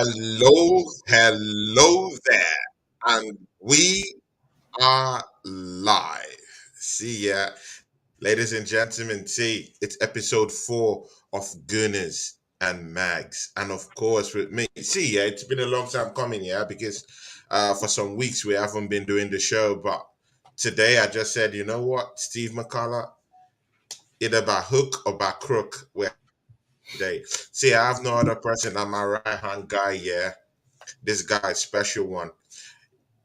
Hello there, and we are live. See ya, ladies and gentlemen. See, it's episode 4 of Gooners and Magz, and of course with me. See, yeah, it's been a long time coming, yeah, because for some weeks we haven't been doing the show, but today I just said, you know what, Steve Machala, either by hook or by crook, we're today. See, I have no other person than my right hand guy, yeah. This guy, special one.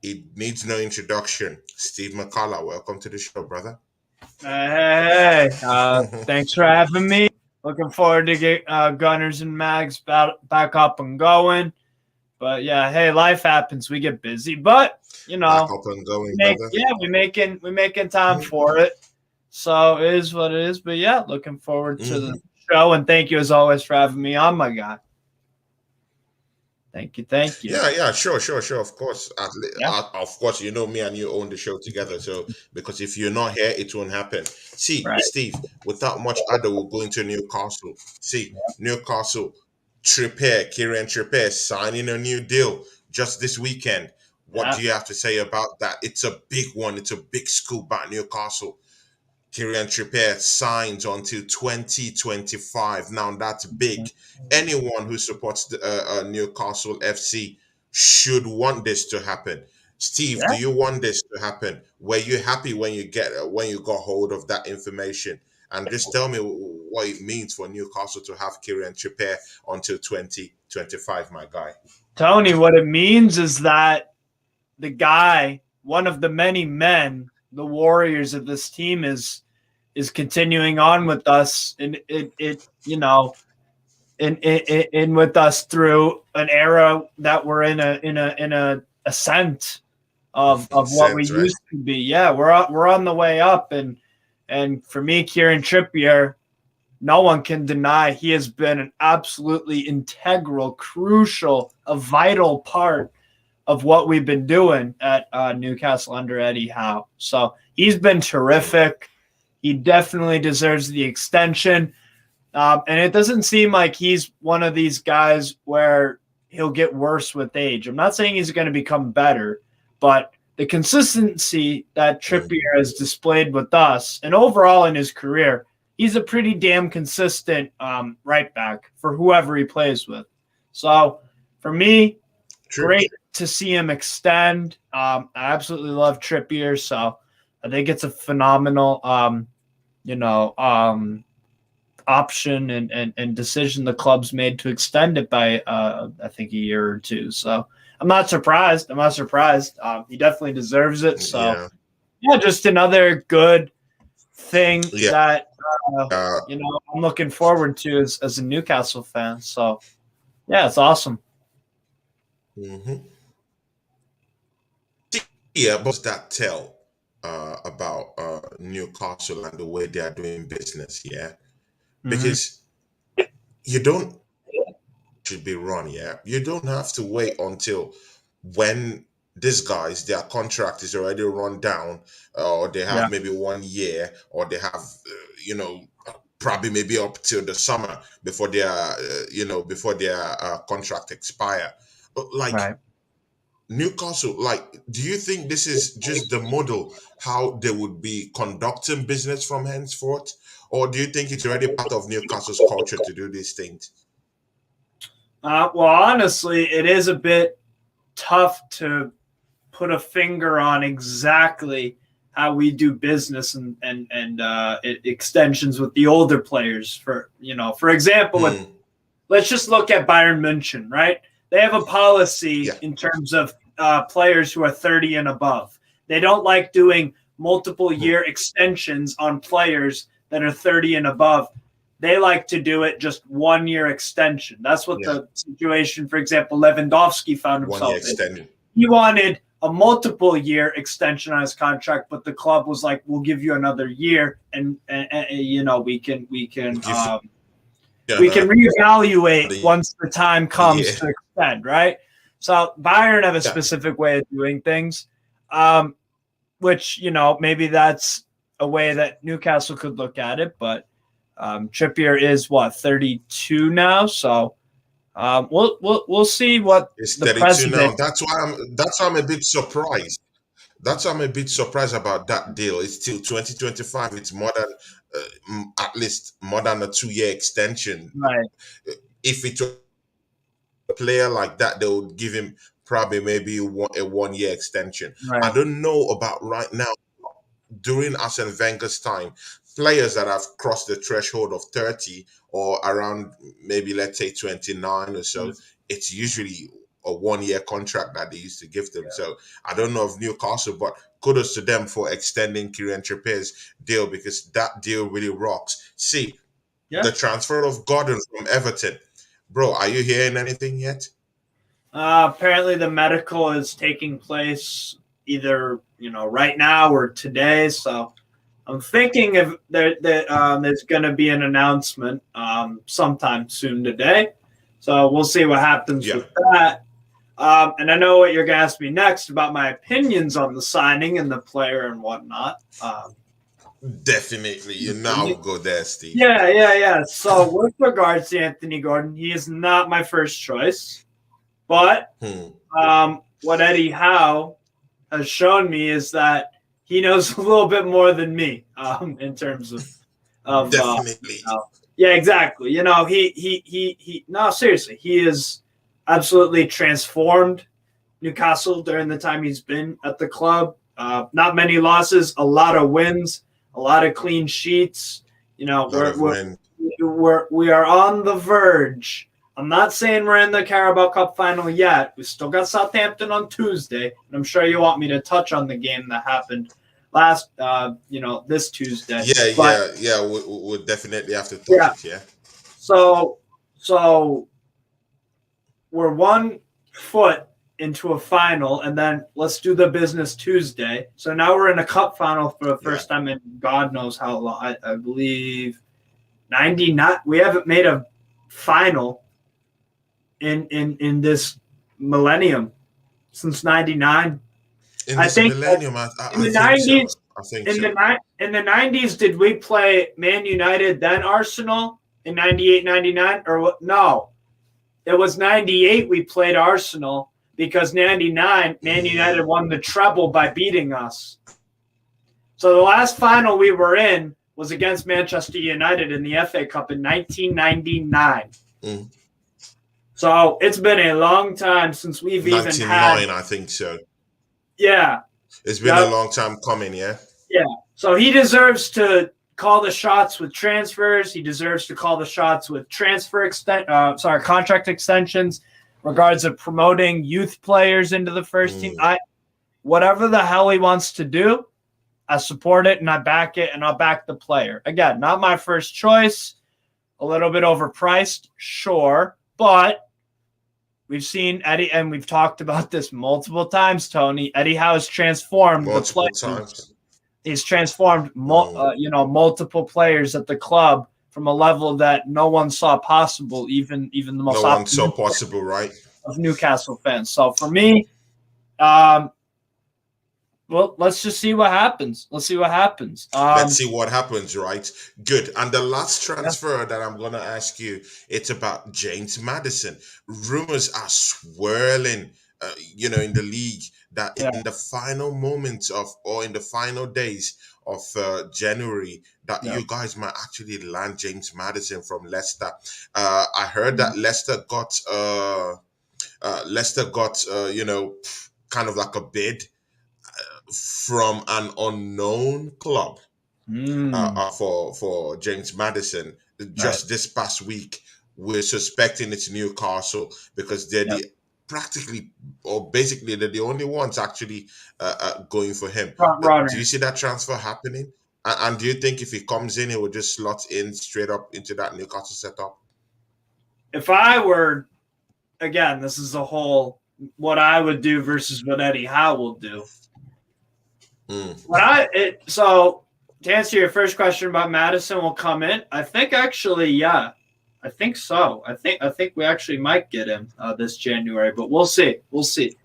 It needs no introduction. Steve Machala, welcome to the show, brother. Hey, thanks for having me. Looking forward to get Gunners and Mags back up and going. But yeah, hey, life happens. We get busy, but you know, Back up and going, brother. we're making time for it. So it is what it is. But yeah, looking forward to the show, and thank you as always for having me on, my guy. Thank you. Yeah, sure. Of course, of course, you know me and you own the show together. So because if you're not here, it won't happen. See, Right. Steve, without much ado, we'll go into Newcastle. See, Newcastle, Kieran Trippier signing a new deal just this weekend. What do you have to say about that? It's a big one. It's a big scoop about Newcastle. Kieran Trippier signs until 2025. Now that's big. Anyone who supports the Newcastle FC should want this to happen. Steve, do you want this to happen? Were you happy when you got hold of that information? And just tell me what it means for Newcastle to have Kieran Trippier until 2025, my guy. Tony, what it means is that the guy, one of the many men, the warriors of this team, is continuing on with us, and it with us through an era that we're in a ascent of what we used to be. Yeah, we're on the way up, and for me, Kieran Trippier, no one can deny he has been an absolutely integral, crucial, a vital part of what we've been doing at Newcastle under Eddie Howe. So he's been terrific. He definitely deserves the extension. And it doesn't seem like he's one of these guys where he'll get worse with age. I'm not saying he's going to become better, but the consistency that Trippier has displayed with us and overall in his career, he's a pretty damn consistent right back for whoever he plays with. So for me, great to see him extend. I absolutely love Trippier, so I think it's a phenomenal, option and decision the club's made to extend it by, I think, a year or two. So I'm not surprised. He definitely deserves it. So yeah, just another good thing that I'm looking forward to as a Newcastle fan. So yeah, it's awesome. Yeah, but what's that tell about Newcastle and the way they are doing business? Yeah, because you don't should be run. Yeah, you don't have to wait until when these guys their contract is already run down, or they have maybe 1 year, or they have probably maybe up till the summer before their contract expire. Like. Newcastle, do you think this is just the model how they would be conducting business from henceforth? Or do you think it's already part of Newcastle's culture to do these things? Well, honestly, it is a bit tough to put a finger on exactly how we do business and extensions with the older players. For example, let's just look at Bayern München, right? They have a policy in terms of players who are 30 and above. They don't like doing multiple year extensions on players that are 30 and above. They like to do it just 1 year extension. That's what the situation, for example, Lewandowski found himself in. He wanted a multiple year extension on his contract, but the club was like, "We'll give you another year, and we can reevaluate once the time comes to extend," right? So Bayern have a specific way of doing things, which, maybe that's a way that Newcastle could look at it. But Trippier is, 32 now? So We'll see what It's the 32 now. president. That's why I'm a bit surprised. That's why I'm a bit surprised about that deal. It's till 2025. It's more than at least more than a 2-year extension. Right, If it were a player like that, they would give him probably maybe a 1-year extension. right. I don't know about right now. During Arsene Wenger's time, players that have crossed the threshold of 30 or around maybe let's say 29 or so, it's usually a 1-year contract that they used to give them. So I don't know of Newcastle, but kudos to them for extending Kieran Trippier's deal because that deal really rocks. See, the transfer of Gordon from Everton. Bro, are you hearing anything yet? Apparently the medical is taking place either right now or today. So I'm thinking if there's going to be an announcement sometime soon today. So we'll see what happens with that. And I know what you're going to ask me next about my opinions on the signing and the player and whatnot. Definitely. You now go there, Steve. Yeah. So with regards to Anthony Gordon, he is not my first choice. But what Eddie Howe has shown me is that he knows a little bit more than me in terms of definitely. Yeah, exactly. He no, seriously, he is absolutely transformed Newcastle during the time he's been at the club. Not many losses, a lot of wins, a lot of clean sheets. We are on the verge. I'm not saying we're in the Carabao Cup final yet. We still got Southampton on Tuesday, and I'm sure you want me to touch on the game that happened this Tuesday. Yeah. We'll definitely have to touch it. Yeah. So we're 1 foot into a final, and then let's do the business Tuesday. So now we're in a cup final for the first time in God knows how long. I believe 99. We haven't made a final in this millennium since 99. In the 90s, in the 90s, did we play Man United then Arsenal in 98, 99? Or what? No, it was 98 we played Arsenal because 99 Man United won the treble by beating us. So the last final we were in was against Manchester United in the FA Cup in 1999. So it's been a long time since we've even had. 99, I think so. Yeah. It's been a long time coming, yeah? Yeah. So he deserves to call the shots with transfers. He deserves to call the shots with contract extensions, regards of promoting youth players into the first team. Whatever the hell he wants to do, I support it and I back it and I'll back the player. Again, not my first choice. A little bit overpriced, sure. But we've seen Eddie, and we've talked about this multiple times, Tony. Eddie Howe has transformed the players. He's transformed, multiple players at the club from a level that no one saw possible, even the most possible, right? Of Newcastle fans. So for me, let's just see what happens. Let's see what happens. Let's see what happens, right? Good. And the last transfer that I'm going to ask you, it's about James Maddison. Rumors are swirling, in the league that in the final moments in the final days of January, that you guys might actually land James Maddison from Leicester. I heard that Leicester got, kind of like a bid from an unknown club for James Maddison. Just this past week, we're suspecting it's Newcastle because they're basically they're the only ones actually going for him. Do you see that transfer happening? And do you think if he comes in, he will just slot in straight up into that Newcastle setup? If I were, again, this is a whole what I would do versus what Eddie Howe will do. So to answer your first question about Maddison will come in, I think actually, I think so. I think we actually might get him this January, but we'll see.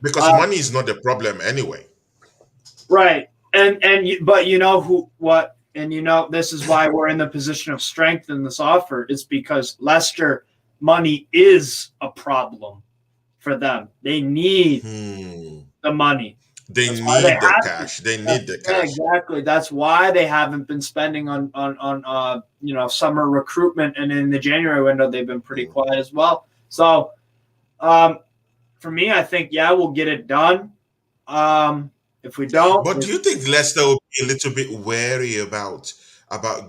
Because money is not the problem anyway. Right. But this is why we're in the position of strength in this offer. It's because Leicester money is a problem for them. They need the money. They need the cash. They need the cash. Exactly. That's why they haven't been spending on summer recruitment, and in the January window they've been pretty quiet as well. So, for me, I think we'll get it done. If we don't, but do you think Leicester will be a little bit wary about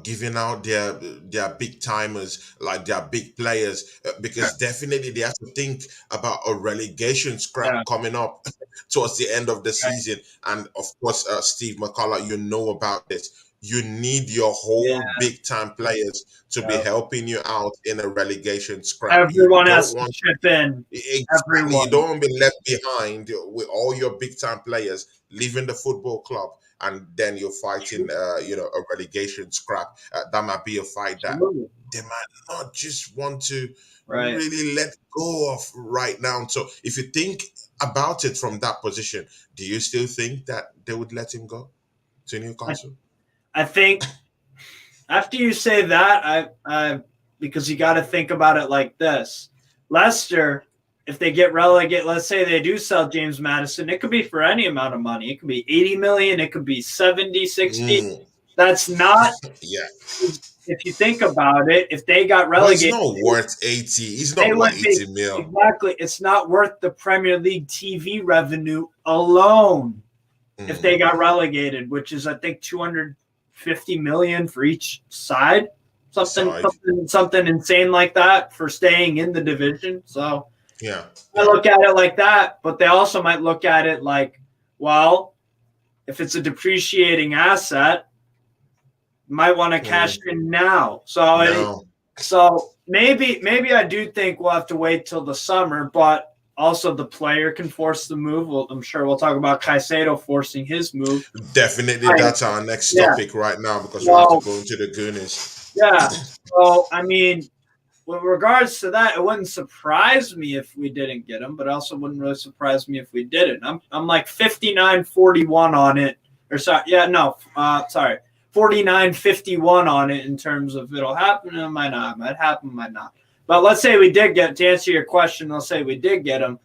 giving out their big timers, like their big players, because definitely they have to think about a relegation scrap coming up towards the end of the season, and of course, Steve Machala, you know about this. You need your whole big time players to be helping you out in a relegation scrap. Everyone has to chip in. Exactly. You don't want to be left behind with all your big time players leaving the football club, and then you're fighting, a relegation scrap. That might be a fight that they might not just want to really let go of right now. So if you think about it from that position, do you still think that they would let him go to Newcastle? I think after you say that, I because you got to think about it like this. Leicester, if they get relegated, let's say they do sell James Maddison, it could be for any amount of money. It could be 80 million. It could be 70, 60. That's not. If you think about it, if they got relegated. Well, it's not worth 80. It's not worth 80 mil. Exactly. It's not worth the Premier League TV revenue alone if they got relegated, which is, I think, 250 million for each side. Something insane like that for staying in the division. So I look at it like that, but they also might look at it like, well, if it's a depreciating asset, might want to cash in now. So maybe I do think we'll have to wait till the summer, but also the player can force the move. I'm sure we'll talk about Caicedo forcing his move. Definitely, that's our next topic right now, because we have to go into the gooners. Yeah. So, I mean, with regards to that, it wouldn't surprise me if we didn't get him, but also wouldn't really surprise me if we didn't. I'm like 59-41 on it. Or sorry, 49-51 on it in terms of it'll happen, it might not. It might happen, might not. But let's say we did get, to answer your question, let's say we did get him.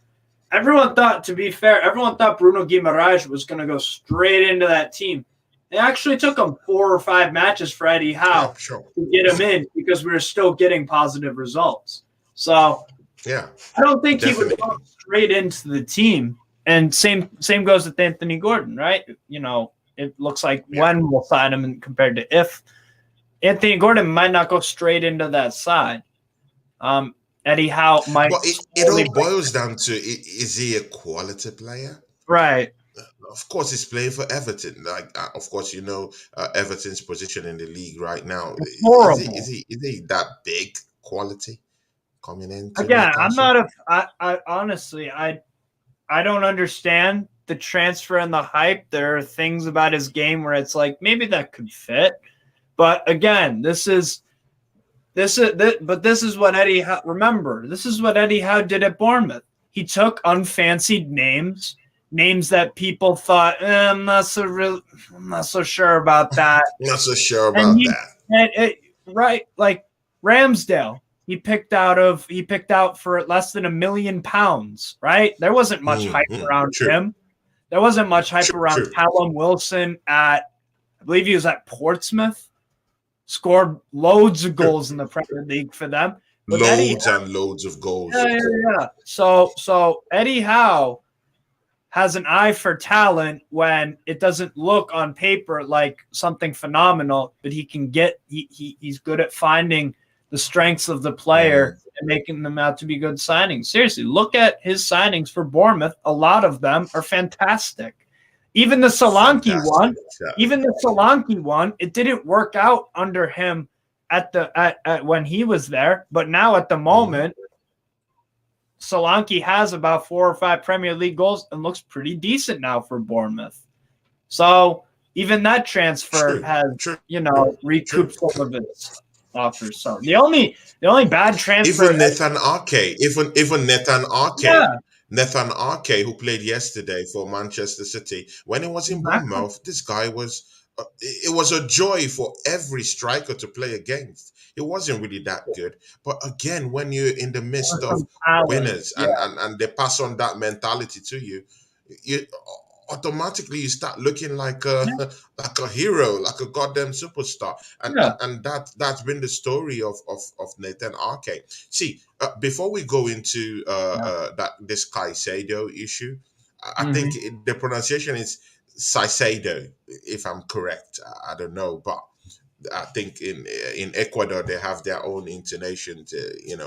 Everyone thought Bruno Guimaraes was going to go straight into that team. It actually took him 4 or 5 matches for Eddie Howe to get him in because we were still getting positive results. So I don't think he would go straight into the team. And same goes with Anthony Gordon, right? You know, it looks like when we'll sign him compared to if. Anthony Gordon might not go straight into that side. Eddie Howe might. But it all boils down to, is he a quality player? Right. Of course, he's playing for Everton. Like, of course, Everton's position in the league right now. Horrible. Is he that big quality coming in? Again, I'm not I honestly, I don't understand the transfer and the hype. There are things about his game where it's like maybe that could fit, but again, this is what Eddie Howe. Remember, this is what Eddie Howe did at Bournemouth. He took unfancied names that people thought, I'm not so sure about that. Not so sure about that. Right, like Ramsdale, he picked out for less than £1 million. Right, there wasn't much hype around him. There wasn't much hype around Callum Wilson I believe he was at Portsmouth. Scored loads of goals in the Premier League for them. But loads of goals. Yeah. So Eddie Howe has an eye for talent when it doesn't look on paper like something phenomenal, but he's good at finding the strengths of the player and making them out to be good signings. Seriously, look at his signings for Bournemouth. A lot of them are fantastic. Even the Solanke one, it didn't work out under him at when he was there, but now at the moment, Solanke has about 4 or 5 Premier League goals and looks pretty decent now for Bournemouth. So even that transfer has recouped some of its offers. So the only bad transfer, even Nathan Ake. Nathan Ake, who played yesterday for Manchester City, when he was in Bournemouth, this guy was. It was a joy for every striker to play against. It wasn't really that good. But again, when you're in the midst of winners and they pass on that mentality to you, you automatically you start looking like a hero, like a goddamn superstar. And that's been the story of Nathan Ake. See, before we go into this Caicedo issue, I think the pronunciation is Caicedo, if I'm correct. I don't know, but I think in Ecuador they have their own intonations,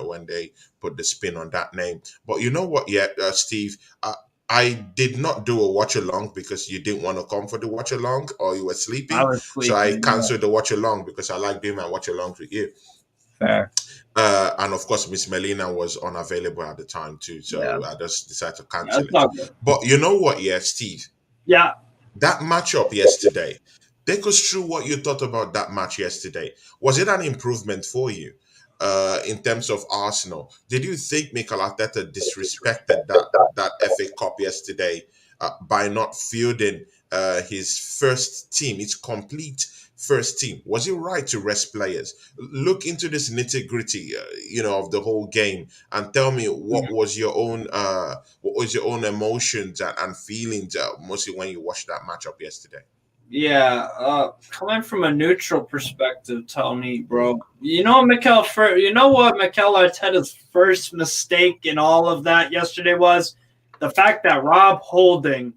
when they put the spin on that name. But you know what? Yeah, Steve, I did not do a watch along because you didn't want to come for the watch along, or you were sleeping. I was sleeping, so I canceled the watch along because I like doing my watch alongs with you. Fair. And of course, Miss Melina was unavailable at the time too, so I just decided to cancel it. But you know what? Yeah, Steve. Yeah. That matchup yesterday. Take us through what you thought about that match yesterday. Was it an improvement for you in terms of Arsenal? Did you think Mikel Arteta disrespected that FA Cup yesterday by not fielding his first team, his complete first team? Was it right to rest players? Look into this nitty gritty, of the whole game, and tell me what was your own emotions and feelings, mostly when you watched that matchup yesterday. Yeah, coming from a neutral perspective, Tony, bro, you know what Mikel Arteta's first mistake in all of that yesterday was? The fact that Rob Holding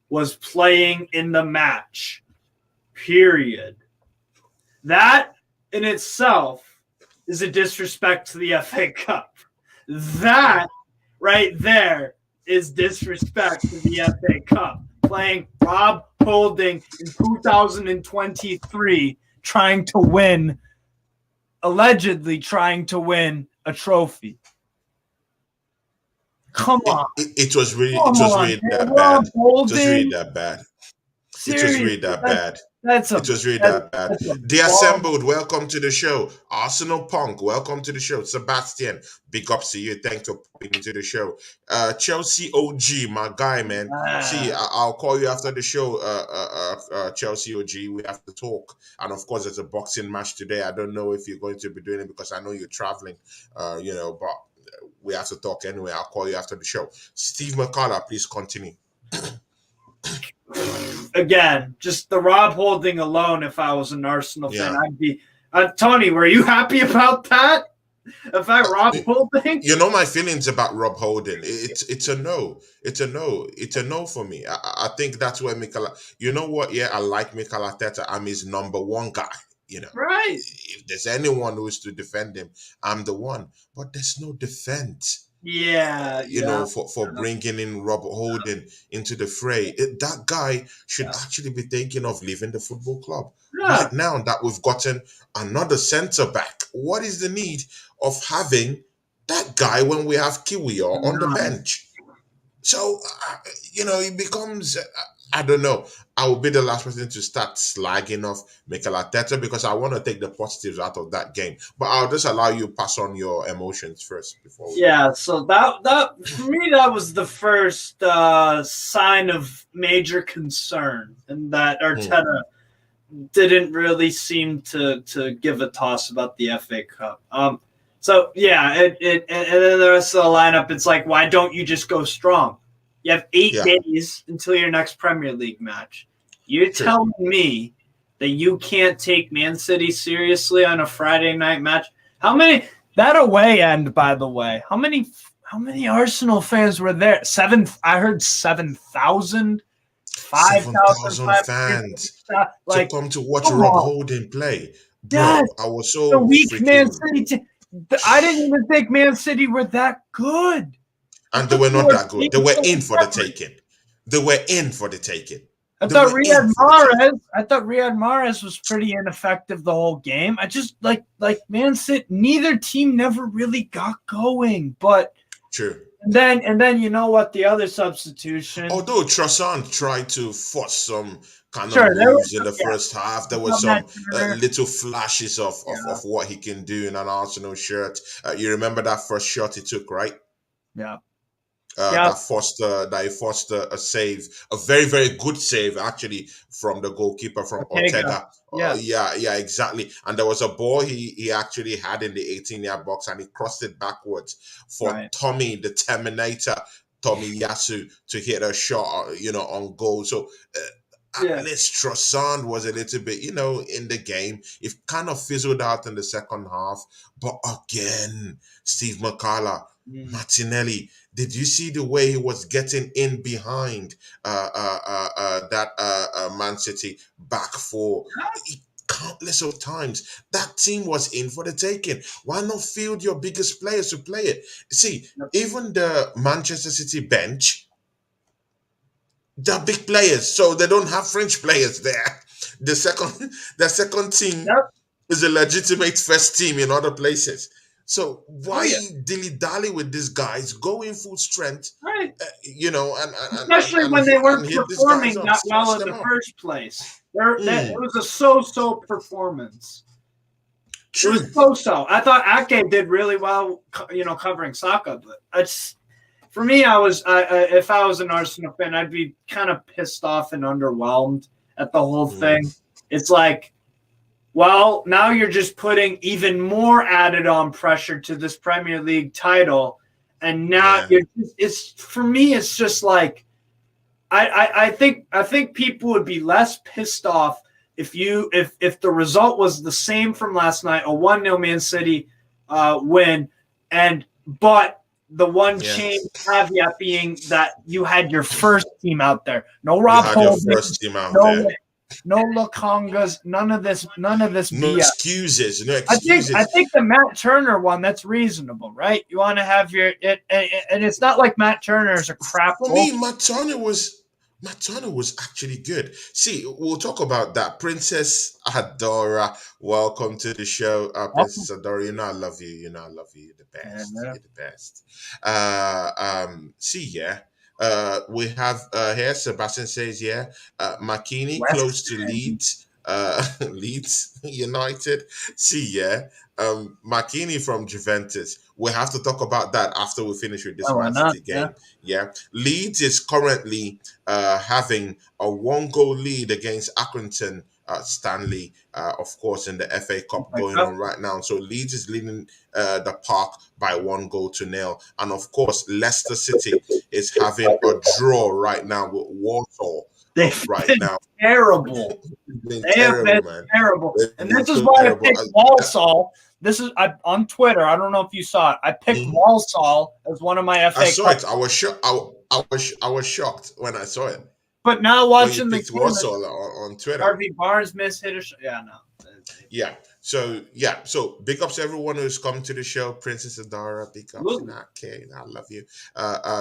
was playing in the match, period. That in itself is a disrespect to the FA Cup. That right there is disrespect to the FA Cup. Playing Rob Holding in 2023, allegedly trying to win a trophy. Come on. It was really that bad. It was really that bad. It was really that bad. It was really that bad. The Assembled, welcome to the show. Arsenal Punk, welcome to the show. Sebastian, big ups to you. Thanks for popping into the show. Chelsea OG, my guy, man. See, I'll call you after the show, Chelsea OG. We have to talk. And of course, there's a boxing match today. I don't know if you're going to be doing it because I know you're traveling, but we have to talk anyway. I'll call you after the show. Steve Machala, please continue. Again, just the Rob Holding alone, if I was an Arsenal fan, I'd be... Tony, were you happy about that? About Rob Holding? You know my feelings about Rob Holding. It's a no. It's a no. It's a no for me. I think that's where Mikel... You know what? Yeah, I like Mikel Arteta. I'm his number one guy. Right. If there's anyone who is to defend him, I'm the one. But there's no defense. For bringing in Rob Holding into the fray. That guy should actually be thinking of leaving the football club. Right now that we've gotten another centre back, what is the need of having that guy when we have Kiwior on the bench? So, it becomes... I don't know. I will be the last person to start slagging off Mikel Arteta because I want to take the positives out of that game. But I'll just allow you to pass on your emotions first before. So that for me, that was the first sign of major concern, and that Arteta didn't really seem to give a toss about the FA Cup. And then the rest of the lineup, it's like, why don't you just go strong? You have 8 days until your next Premier League match. You're telling me that you can't take Mancity seriously on a Friday night match? That away end, by the way, how many Arsenal fans were there? I heard 7,000. 5,000 fans to come to watch Rob Holding play. Bro, yes, I was so the weak Man City. I didn't even think Man City were that good. And they were not that good. They were in for the taking. I thought Riyad Mahrez was pretty ineffective the whole game. I just like Man City. Neither team never really got going. But true. And then you know what? The other substitution. Although Trossard tried to force some kind of moves in the first half, there was some little flashes of what he can do in an Arsenal shirt. You remember that first shot he took, right? Yeah. that he forced a save, a very very good save actually from the goalkeeper from Ortega. Yeah, exactly. And there was a ball he actually had in the 18-yard box, and he crossed it backwards for Tommy the Terminator, Tommy Yasu, to hit a shot, on goal. So at least Trossard was a little bit, in the game. It kind of fizzled out in the second half. But again, Steve Machala, Martinelli, did you see the way he was getting in behind that Mancity back four? Countless of times that team was in for the taking. Why not field your biggest players to play it? See, even the Manchester City bench, they're big players, so they don't have French players there. The second team is a legitimate first team in other places. So why dilly-dally with these guys? Go in full strength, right? Especially when they weren't performing that well in the first place. It was a so-so performance. True. It was so-so. I thought Ake did really well, covering Saka, but for me, if I was an Arsenal fan, I'd be kind of pissed off and underwhelmed at the whole thing. It's like, well, now you're just putting even more added on pressure to this Premier League title, and now for me, it's just like, I think people would be less pissed off if the result was the same from last night, a 1-0 Man City win, but the one change caveat being that you had your first team out there. No Rob Holding, no Lukongas, none of this no BS. excuses. I think the Matt Turner one, that's reasonable, right? You want to have and it's not like Matt Turner is a crap. For me, Matt Turner was actually good. See, we'll talk about that. Princess Adora, welcome to the show. Princess Adora, I love you. You're the best. You're the best. We have here, Sebastian says, McKinney close to Leeds. Leeds United. McKinney from Juventus. We have to talk about that after we finish with this Man City game. Leeds is currently having a 1-goal lead against Accrington Stanley, of course, in the FA Cup going on right now. So Leeds is leading the Park by 1-0. And of course, Leicester City is having a draw right now with Warsaw. They have been terrible. And this is why I picked Walsall. This is on Twitter. I don't know if you saw it. I picked Walsall as one of my FA Cup. I saw it. I was shocked. I was shocked when I saw it. But now watching the Walsall on Twitter, Harvey Barnes hit a shot. So big ups to everyone who's come to the show. Princess Adara, big ups. I love you.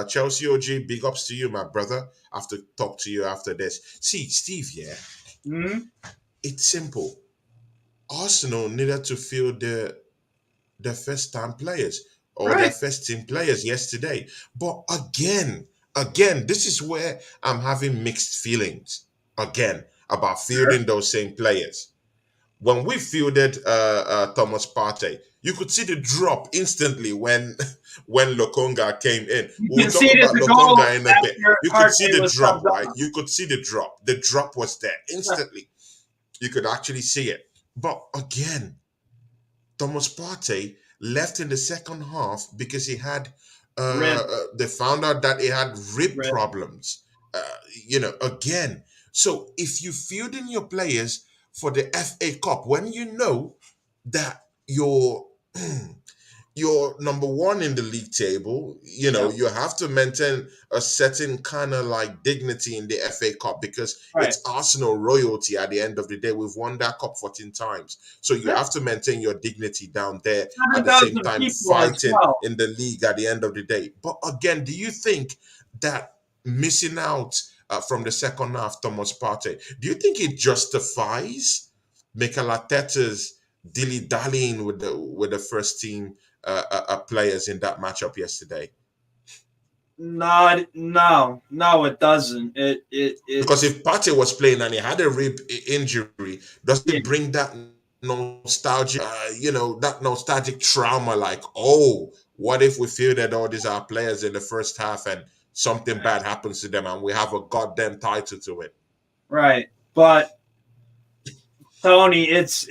Chelsea OG, big ups to you, my brother. I have to talk to you after this. See, Steve, it's simple. Arsenal needed to field their first time players or their first team players yesterday. But again, this is where I'm having mixed feelings about fielding those same players. When we fielded Thomas Partey, you could see the drop instantly when Lokonga came in. We'll talk about Lokonga in a bit. You could see the drop, right? You could see the drop. The drop was there instantly. You could actually see it. But again, Thomas Partey left in the second half because he had they found out that he had rib problems. Again. So if you field in your players for the FA Cup, when you know that you're number one in the league table, you have to maintain a certain kind of like dignity in the FA Cup because it's Arsenal royalty at the end of the day. We've won that cup 14 times. So you have to maintain your dignity down there at the same time fighting in the league at the end of the day. But again, do you think that missing out from the second half, Thomas Partey, do you think it justifies Mikelarteta's dilly-dallying with the first team players in that matchup yesterday? No, it doesn't. Because if Partey was playing and he had a rib injury, does it bring that nostalgia, that nostalgic trauma? Like, What if we fielded all these our players in the first half and something bad happens to them and we have a goddamn title to win? Right. But Tony, it's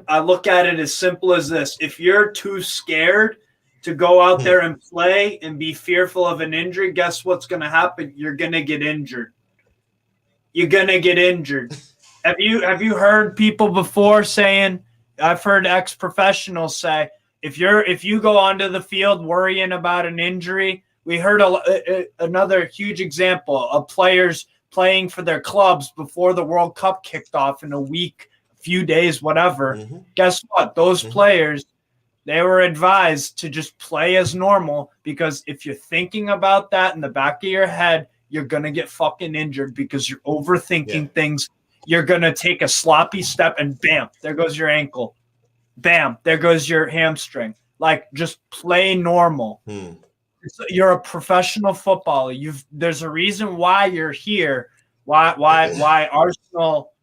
I look at it as simple as this. If you're too scared to go out there and play and be fearful of an injury, guess what's going to happen? You're going to get injured. You're going to get injured. Have you heard people before saying, I've heard ex-professionals say, if you go onto the field worrying about an injury, we heard another huge example of players playing for their clubs before the World Cup kicked off in a week, few days, whatever. Guess what? Those players, they were advised to just play as normal, because if you're thinking about that in the back of your head, you're going to get fucking injured because you're overthinking things. You're going to take a sloppy step and bam, there goes your ankle. Bam, there goes your hamstring. Like, just play normal. You're a professional footballer. There's a reason why you're here. Why Arsenal,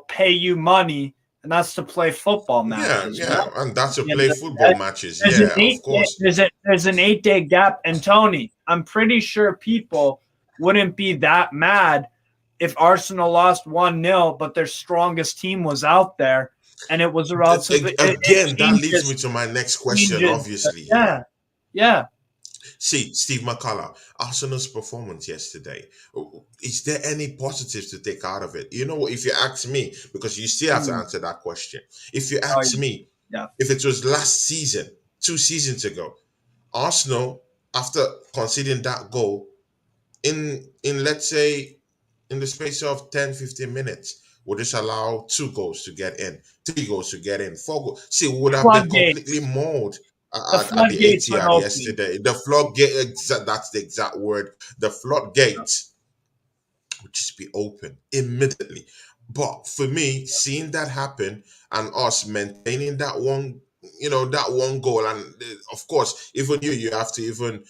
pay you money, and that's to play football matches. And that's to play football matches. Of course. There's an 8-day gap, and Tony, I'm pretty sure people wouldn't be that mad if Arsenal lost 1-0, but their strongest team was out there, and it was a relatively that leads me to my next question, obviously. Yeah. See, Steve Machala, Arsenal's performance yesterday, is there any positives to take out of it? If you ask me, because you still have to answer that question. If you ask me, if it was last season, 2 seasons ago, Arsenal, after conceding that goal, in let's say, in the space of 10, 15 minutes, would just allow 2 goals to get in, 3 goals to get in, 4 goals. See, we would have been completely mauled at the Etihad yesterday. The floodgate, that's the exact word. The floodgates would just be open immediately. But for me, seeing that happen and us maintaining that one goal, and of course, even you have to even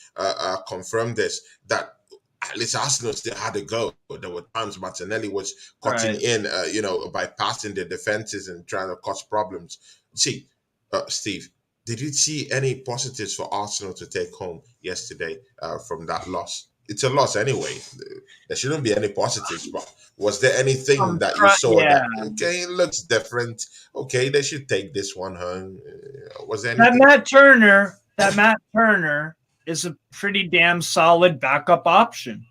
confirm this, that at least Arsenal still had to go. There were times Martinelli was cutting in, bypassing the defenses and trying to cause problems. See, Steve, did you see any positives for Arsenal to take home yesterday from that loss? It's a loss anyway. There shouldn't be any positives, but was there anything that you saw that, okay, it looks different? Okay, they should take this one home. Was there anything? That Matt Turner is a pretty damn solid backup option.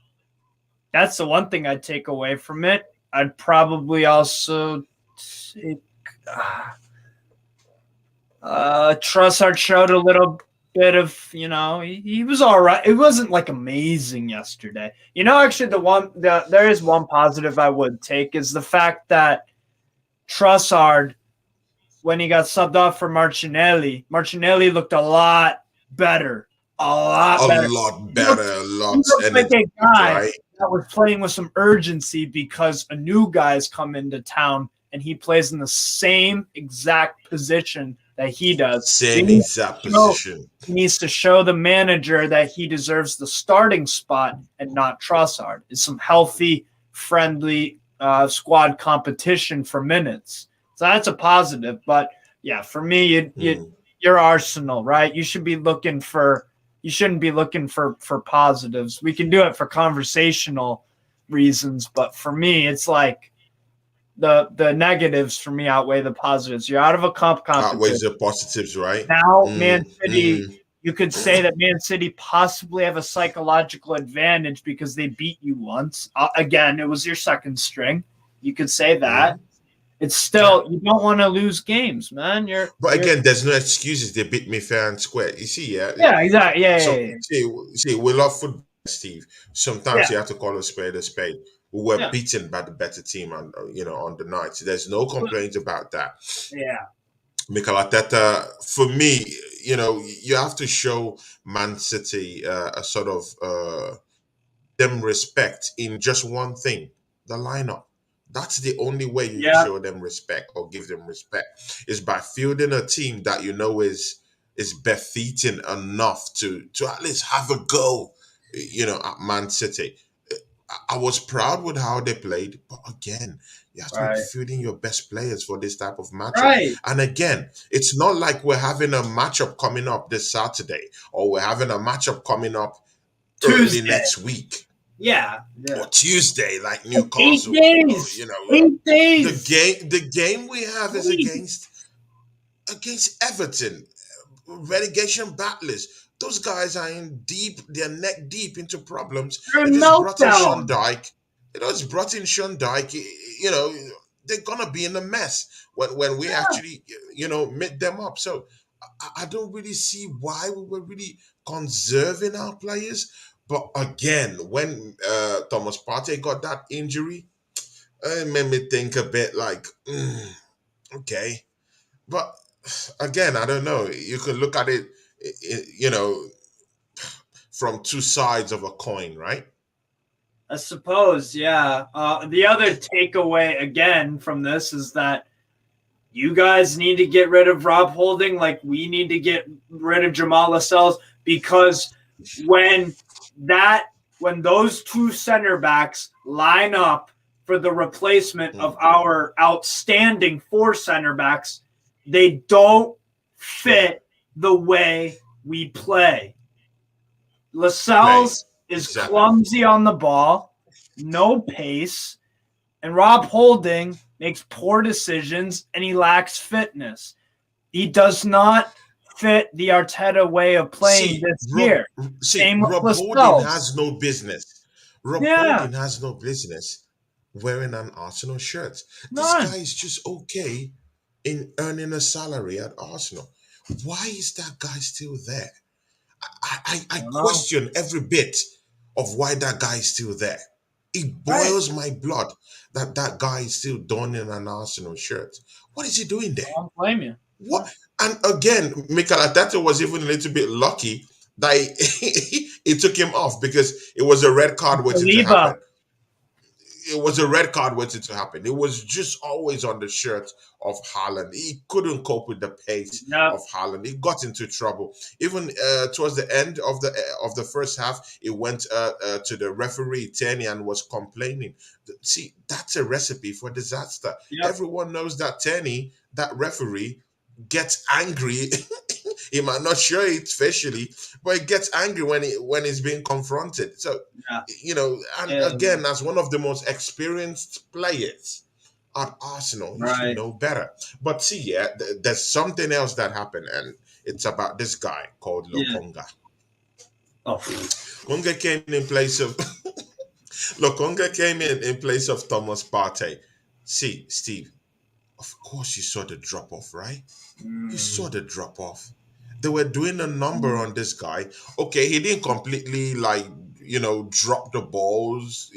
That's the one thing I'd take away from it. I'd probably also take Trossard showed a little bit of, he was all right. It wasn't like amazing yesterday. Actually there is one positive I would take is the fact that Trossard, when he got subbed off for Martinelli looked a lot better. A lot better. He looks like a guy that was playing with some urgency because a new guy's come into town and he plays in the same exact position that he does. Same exact position. He needs to show the manager that he deserves the starting spot and not Trossard. It's some healthy, friendly squad competition for minutes. So that's a positive. But yeah, for me, you're Arsenal, right? You shouldn't be looking for positives. We can do it for conversational reasons, but for me, it's like the negatives for me outweigh the positives. You're out of a competition. Outweighs the positives, right? Now, Man City, you could say that Man City possibly have a psychological advantage because they beat you once. Again, it was your second string. You could say that. It's still, you don't want to lose games, man. Again, there's no excuses. They beat me fair and square. You see, Yeah, exactly. Yeah. See, we love football, Steve. Sometimes you have to call a spade a spade. We were beaten by the better team on the night. So there's no complaints about that. Yeah. Arteta, for me, you have to show Mancity a sort of them respect in just one thing, the lineup. That's the only way you can show them respect or give them respect, is by fielding a team that is befitting enough to at least have a go, at Man City. I was proud with how they played, but again, you have to be Right. fielding your best players for this type of matchup. Right. And again, it's not like we're having a matchup coming up this Saturday, or we're having a matchup coming up Tuesday. early next week. Yeah. Or Tuesday, like Newcastle. 8 days. You know, 8 days. the game we have is against Everton, relegation battlers. Those guys are they're neck deep into problems. They're It just brought in meltdown. Sean Dyche. It's brought in Sean Dyche. You know, they're gonna be in a mess when we actually, meet them up. So I don't really see why we were really conserving our players. But again, when Thomas Partey got that injury, it made me think a bit like, okay. But again, I don't know. You can look at it, from two sides of a coin, right? I suppose, yeah. The other takeaway, again, from this is that you guys need to get rid of Rob Holding like we need to get rid of Jamal Lascelles, because when those two center backs line up for the replacement of our outstanding 4 center backs, they don't fit the way we play. Lascelles is clumsy on the ball, no pace, and Rob Holding makes poor decisions, and he lacks fitness. He does not fit the Arteta way of playing this year. Rob Holding has no business. Holding has no business wearing an Arsenal shirt. This guy is just okay in earning a salary at Arsenal. Why is that guy still there? I question every bit of why that guy is still there. It boils my blood that guy is still donning an Arsenal shirt. What is he doing there? I don't blame you. What? And again, Arteta was even a little bit lucky that he took him off, because it was a red card waiting to happen. It was a red card waiting to happen. It was just always on the shirt of Haaland. He couldn't cope with the pace of Haaland. He got into trouble. Even towards the end of the first half, it went to the referee, Terney, and was complaining. See, that's a recipe for disaster. Yep. Everyone knows that Terney, that referee, gets angry. He might not show it facially, but he gets angry when he's being confronted. So, again, as one of the most experienced players at Arsenal, you should know better. But see, there's something else that happened, and it's about this guy called Lokonga. Lokonga came in place of Thomas Partey. See, Steve, of course you saw the drop-off, right? You saw the drop-off. They were doing a number on this guy. Okay, he didn't completely drop the balls,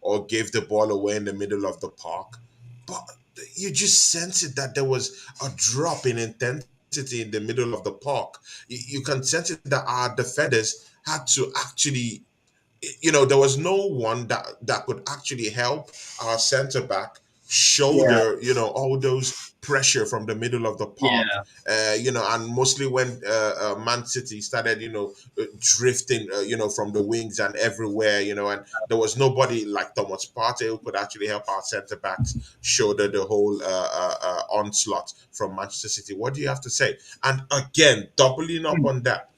or gave the ball away in the middle of the park. But you just sense it that there was a drop in intensity in the middle of the park. You can sense it that our defenders had to actually, there was no one that could actually help our centre-back shoulder, all those pressure from the middle of the park. And mostly when Mancity started, drifting, from the wings and everywhere, and there was nobody like Thomas Partey who could actually help our centre-backs shoulder the whole onslaught from Manchester City. What do you have to say? And again, doubling up on that,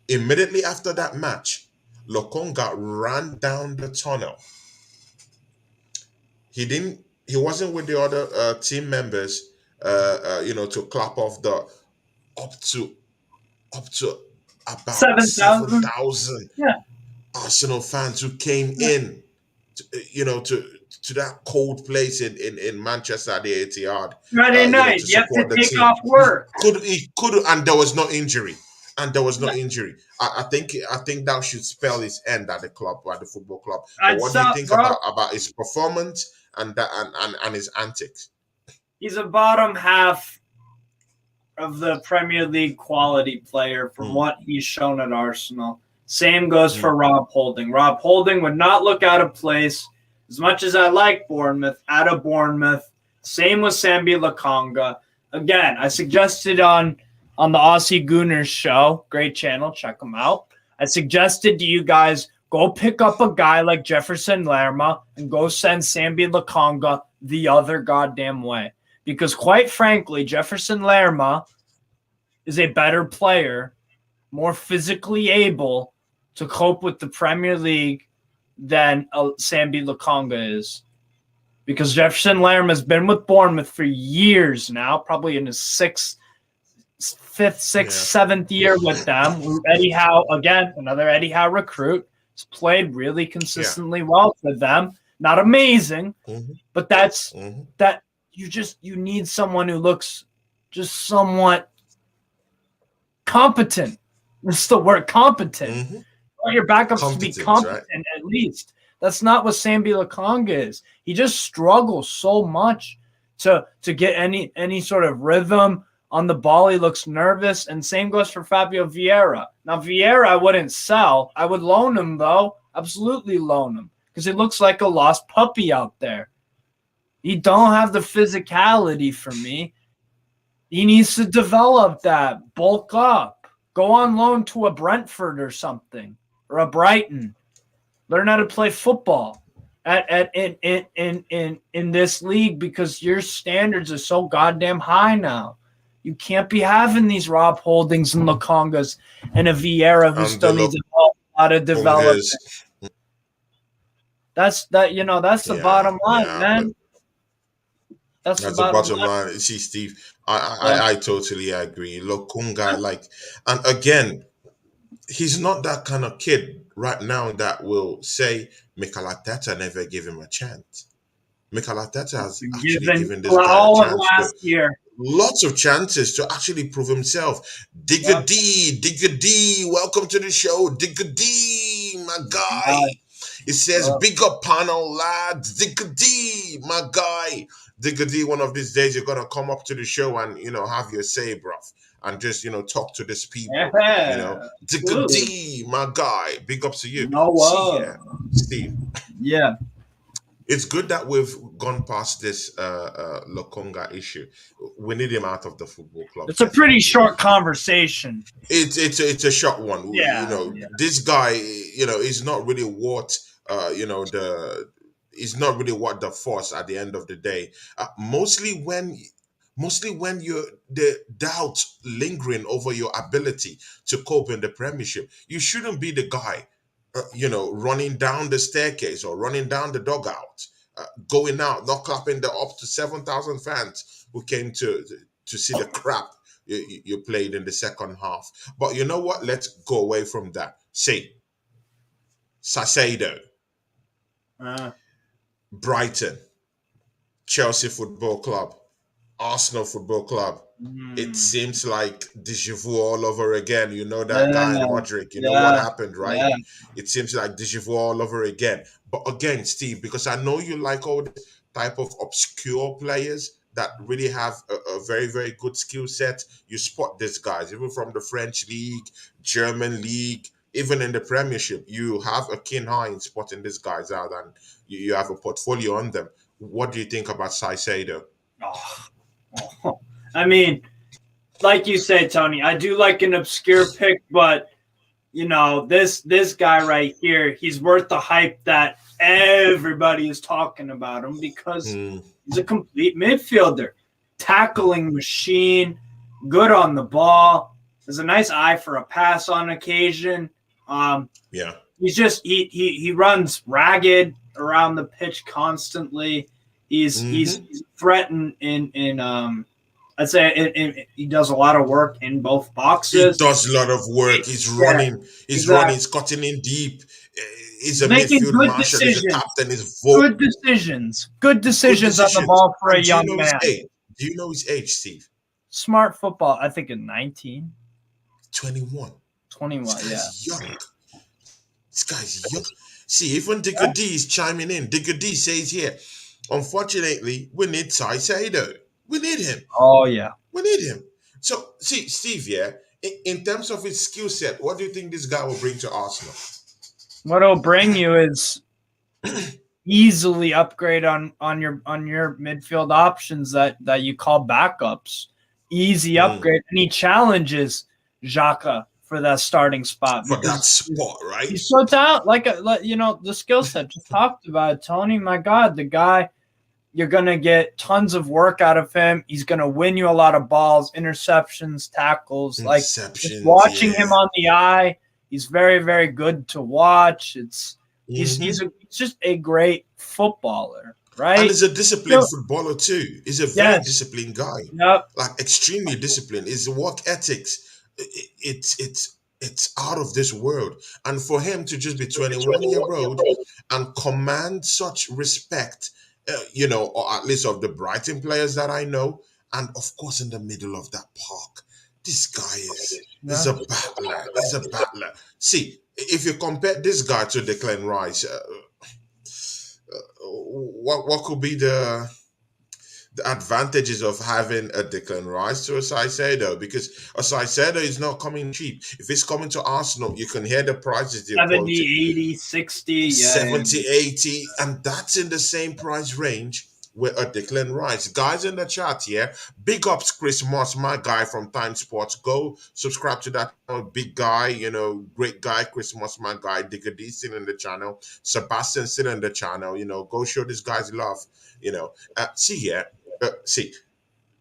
immediately after that match, Lokonga ran down the tunnel. He wasn't with the other team members, to clap off the up to about 7,000 Arsenal fans who came in, to that cold place in Manchester at the Etihad. Friday night, you have to take off work. He could, and there was no injury. I think that should spell his end at the club, at the football club. What do you think about his performance and his antics? He's a bottom half of the Premier League quality player from what he's shown at Arsenal. Same goes for Rob Holding. Rob Holding would not look out of place, as much as I like Bournemouth, out of Bournemouth. Same with Sambi Lokonga. Again, I suggested on the Aussie Gooners show, great channel, check them out. I suggested to you guys Go pick up a guy like Jefferson Lerma and go send Sambi Lokonga the other goddamn way. Because quite frankly, Jefferson Lerma is a better player, more physically able to cope with the Premier League than Sambi Lokonga is. Because Jefferson Lerma has been with Bournemouth for years now, probably in his fifth, sixth, seventh year with them. Eddie Howe, again, another Eddie Howe recruit. He's played really consistently well for them. Not amazing, but that's that you need someone who looks just somewhat competent. That's the word, competent. You want your backups to be competent, right? At least. That's not what Sambi Lokonga is. He just struggles so much to get any sort of rhythm on the ball. He looks nervous, and same goes for Fabio Vieira. Now, Vieira I wouldn't sell. I would loan him, though. Absolutely loan him, because he looks like a lost puppy out there. He don't have the physicality for me. He needs to develop that, bulk up, go on loan to a Brentford or something, or a Brighton. Learn how to play football in this league, because your standards are so goddamn high now. You can't be having these Rob Holdings and Lokongas and a Vieira who still needs a lot of development. That's the bottom line, man. That's the bottom line. See, Steve, I totally agree. Lokonga, and again, he's not that kind of kid right now that will say Mikelarteta never gave him a chance. Mikelarteta has actually given this guy a chance. Last year. Lots of chances to actually prove himself. Digger D, welcome to the show. Digger D, my guy. It says, big up panel, lads. Digger D, my guy. Digger D, one of these days you're going to come up to the show and, have your say, bruv. And just, talk to these people. Digger D, my guy. Big up to you. Steve. Yeah. It's good that we've gone past this Lokonga issue. We need him out of the football club. It's a pretty short conversation. It's a short one. This guy, is not really what is not really what the force at the end of the day. Mostly when you're the doubt lingering over your ability to cope in the Premiership, you shouldn't be the guy. Running down the staircase or running down the dugout, going out, not clapping the up to 7,000 fans who came to see the crap you played in the second half. But you know what? Let's go away from that. See, Caicedo, Brighton, Chelsea Football Club, Arsenal Football Club. It seems like déjà vu all over again. You know that guy Mudryk. You know what happened, right? Yeah. It seems like déjà vu all over again. But again, Steve, because I know you like all the type of obscure players that really have a very, very good skill set. You spot these guys, even from the French league, German league, even in the Premiership. You have a keen eye in spotting these guys out, and you have a portfolio on them. What do you think about Caicedo? I mean, like you said, Tony, I do like an obscure pick, but this guy right here, he's worth the hype that everybody is talking about him, because he's a complete midfielder, tackling machine, good on the ball, has a nice eye for a pass on occasion. He's just he runs ragged around the pitch constantly. He's threatened in I'd say he does a lot of work in both boxes. He does a lot of work. He's running. He's running. He's cutting in deep. He's a midfield marshal. He's a captain. Good decisions on the ball for a young man. Do you know his age, Steve? Smart football. I think in 19. 21. 21, this young. This guy's young. See, even Digger D is chiming in. Digger D says here, unfortunately, we need Caicedo. We need him. Oh, yeah. We need him. So, see, Steve, in terms of his skill set, what do you think this guy will bring to Arsenal? What it'll bring you is easily upgrade on your midfield options that you call backups. Easy upgrade. And he challenges Xhaka for that starting spot. For that spot, right? He's so talented. Like you know, the skill set. Just talked about it, Tony. My God, the guy. You're going to get tons of work out of him. He's going to win you a lot of balls, interceptions, tackles. Like just watching him on the eye, he's very, very good to watch. He's just a great footballer, right? And he's a disciplined footballer too. He's a very disciplined guy. Yep. Like extremely disciplined. His work ethics, it's out of this world. And for him to just be 21-year-old and command such respect, you know, or at least of the Brighton players that I know, and of course in the middle of that park, this guy is a battler. He's a battler. See, if you compare this guy to DeclanRice, what could be the advantages of having a DeclanRice to a Caicedo? Because a Caicedo is not coming cheap. If it's coming to Arsenal, you can hear the prices. 70, 80, 60. 70, 80. And that's in the same price range with a DeclanRice. Guys in the chat here, big ups Chris Moss, my guy from Time Sports. Go subscribe to that big guy, you know, great guy, Chris Moss, my guy. Digger D still in the channel. Sebastian still in the channel. You know, go show these guys love. You know, see here.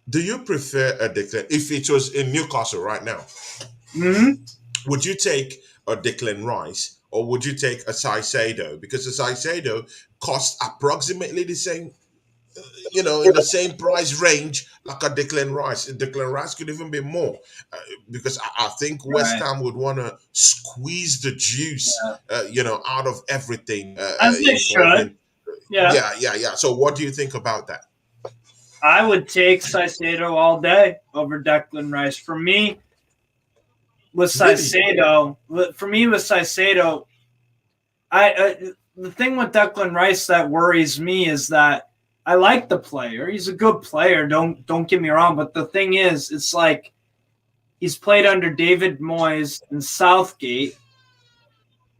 Do you prefer a Declan? If it was in Newcastle right now, would you take a DeclanRice or would you take a Caicedo? Because a Caicedo costs approximately the same, you know, in the same price range like a DeclanRice. DeclanRice could even be more because I think West Ham would want to squeeze the juice, you know, out of everything. As they should. Yeah. So what do you think about that? I would take Caicedo all day over DeclanRice. For me, with Caicedo, the thing with DeclanRice that worries me is that I like the player. He's a good player. Don't get me wrong. But the thing is, it's like he's played under David Moyes and Southgate.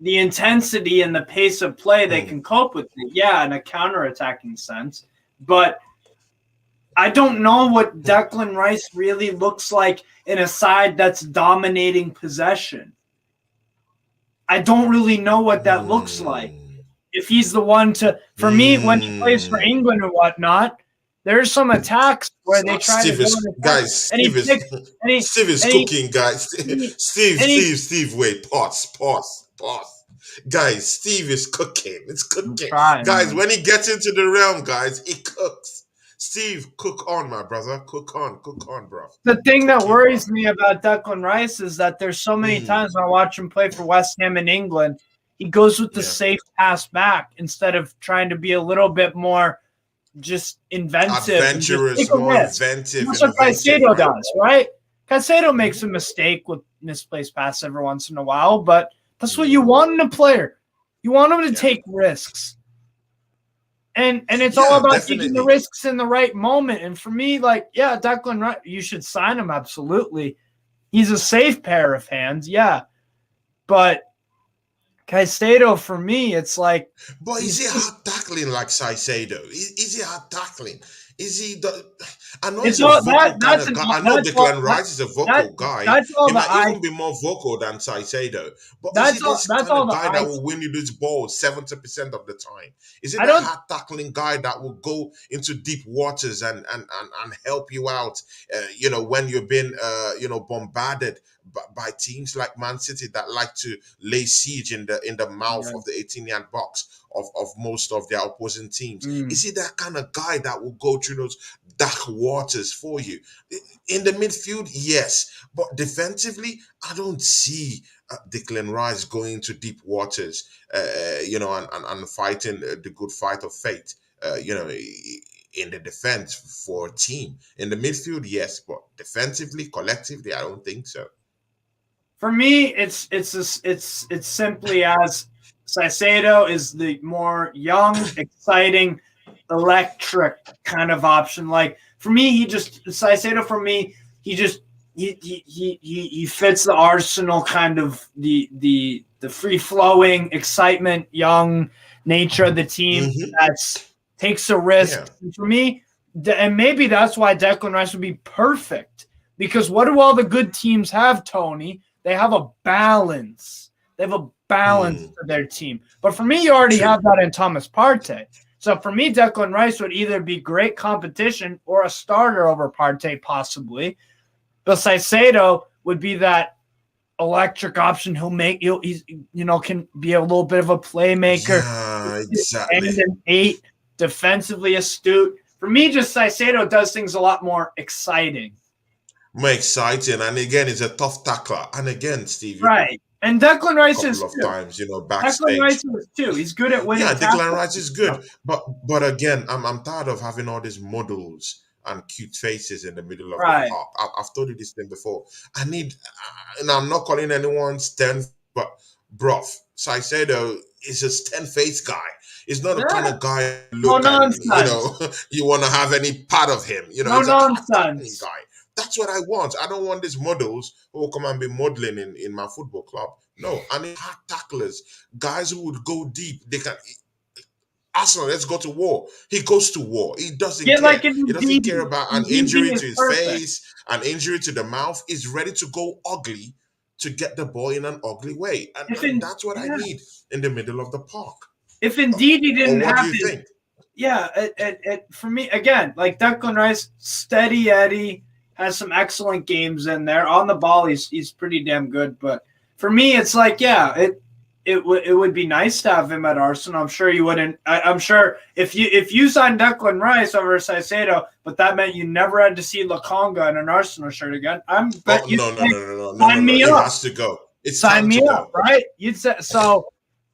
The intensity and the pace of play, they can cope with it. Yeah, in a counter-attacking sense. But I don't know what DeclanRice really looks like in a side that's dominating possession. I don't really know what that looks like. If he's the one to, for me, when he plays for England and whatnot, there's some attacks where they try to go guys. Steve is cooking, guys. Steve, wait, pause. Guys, Steve is cooking. It's cooking, guys. When he gets into the realm, guys, he cooks. Steve, cook on, my brother. Cook on, bro. The thing that worries me about DeclanRice is that there's so many times when I watch him play for West Ham in England, he goes with the safe pass back instead of trying to be a little bit more just inventive. Adventurous, more inventive. That's what Caicedo does, right? Caicedo makes a mistake with misplaced pass every once in a while, but that's what you want in a player. You want him to take risks. And it's all about taking the risks in the right moment. And for me, like, DeclanRice, you should sign him, absolutely. He's a safe pair of hands, But Caicedo, for me, it's like... But is he hard tackling like Caicedo? Is he hard tackling? Is he the... I know he's a vocal kind of guy. I know DeclanRice is a vocal guy. He might even be more vocal than Caicedo. But is he this kind of guy that will win you this ball 70% of the time? Is it a hard tackling guy that will go into deep waters and help you out, you know, when you've been, you know, bombarded by teams like Mancity that like to lay siege in the mouth of the 18-yard box of most of their opposing teams? Is he that kind of guy that will go through those dark waters for you? In the midfield, yes, but defensively, I don't see DeclanRice going to deep waters, you know, and fighting the good fight of faith, you know, in the defense for a team. In the midfield, yes, but defensively, collectively, I don't think so. For me, it's simply as Caicedo is the more young, exciting, electric kind of option. Like for me, Caicedo for me, he fits the Arsenal kind of the free flowing excitement, young nature of the team that takes a risk. And for me, and maybe that's why DeclanRice would be perfect, because what do all the good teams have, Tony? They have a balance. They have a balance to their team. But for me, you already have that in Thomas Partey. So for me, Declan Rice would either be great competition or a starter over Partey, possibly. But Caicedo would be that electric option. He's can be a little bit of a playmaker. Yeah, exactly. And an 8, defensively astute. For me, just Caicedo does things a lot more exciting. More exciting, and again, he's a tough tackler. And again, Steve, right? And Declan Rice is couple of times, backstage. Declan Rice is too. He's good at winning. Yeah, Declan Rice is good, but again, I'm tired of having all these models and cute faces in the middle of the park. I've told you this thing before. I need, and I'm not calling anyone stern, but bruv, Caicedo is a stern-faced guy. He's not the kind of guy you want to have any part of him. He's a nonsense guy. That's what I want. I don't want these models who will come and be modeling in my football club. No, I need hard tacklers, guys who would go deep. They can. Arsenal, let's go to war. He goes to war. He doesn't care. He doesn't care about an injury to his face, an injury to the mouth. He's ready to go ugly to get the ball in an ugly way. And that's what I need in the middle of the park. If indeed he didn't have what do you think? Yeah, for me, again, like Declan Rice, steady Eddie, has some excellent games in there. On the ball, he's pretty damn good. But for me, it's like, it would be nice to have him at Arsenal. I'm sure you wouldn't. I'm sure if you signed Declan Rice over Caicedo, but that meant you never had to see Lokonga in an Arsenal shirt again. No. Sign me up. It has to go. Sign me up, right? You'd say so.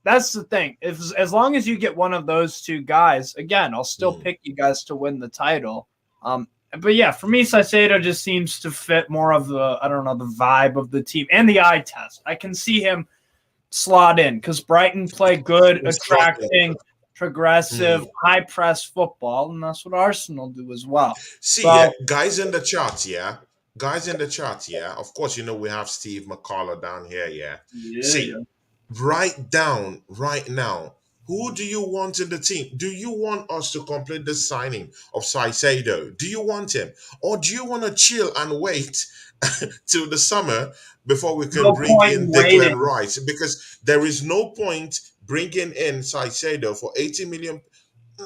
That's the thing. As long as you get one of those two guys, again, I'll still pick you guys to win the title. But yeah, for me, Caicedo just seems to fit more of the vibe of the team and the eye test. I can see him slot in because Brighton play good, attracting, progressive, high press football, and that's what Arsenal do as well. See, guys in the chat, Of course, we have Steve Machala down here, See, write down right now, who do you want in the team? Do you want us to complete the signing of Caicedo? Do you want him? Or do you want to chill and wait till the summer before we can bring in DeclanRice? Because there is no point bringing in Caicedo for 80 million,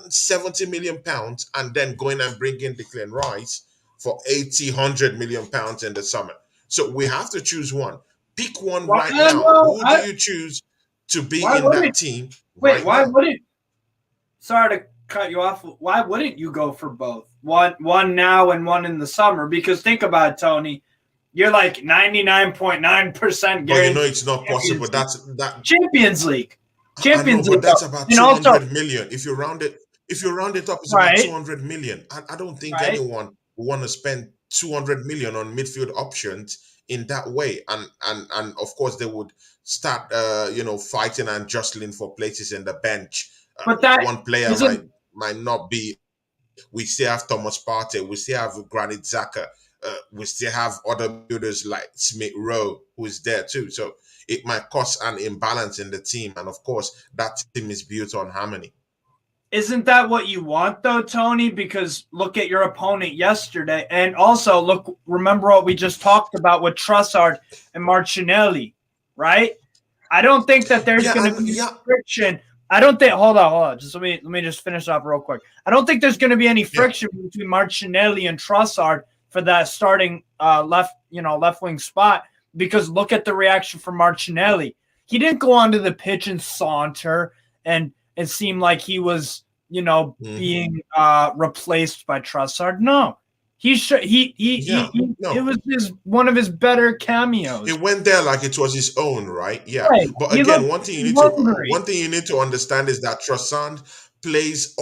70 million pounds and then going and bringing DeclanRice for 100 million pounds in the summer. So we have to choose one. Pick one right now. Who do you choose to be in that team? Wait, why wouldn't? Sorry to cut you off. Why wouldn't you go for both? One now and one in the summer? Because think about it, Tony. You're like 99.9% guaranteed. But it's not possible. That's Champions League. But that's about 200 million. If you round it up, it's about 200 million. I don't think anyone will want to spend 200 million on midfield options in that way. And of course they would start fighting and jostling for places in the bench. But that one player might not be. We still have Thomas Partey, we still have Granit Xhaka, we still have other builders like Smith Rowe who is there too. So it might cause an imbalance in the team, and of course that team is built on harmony. Isn't that what you want, though, Tony? Because look at your opponent yesterday. And also, remember what we just talked about with Trossard and Martinelli, right? I don't think that there's going to be friction. I don't think – hold on. Just let me just finish up real quick. I don't think there's going to be any friction between Martinelli and Trossard for that starting left wing spot, because look at the reaction from Martinelli. He didn't go onto the pitch and saunter and – it seemed like he was, being replaced by Trossard. No, it was one of his better cameos. He went there like it was his own, right? Yeah. Right. But again, one thing you need to understand is that Trossard plays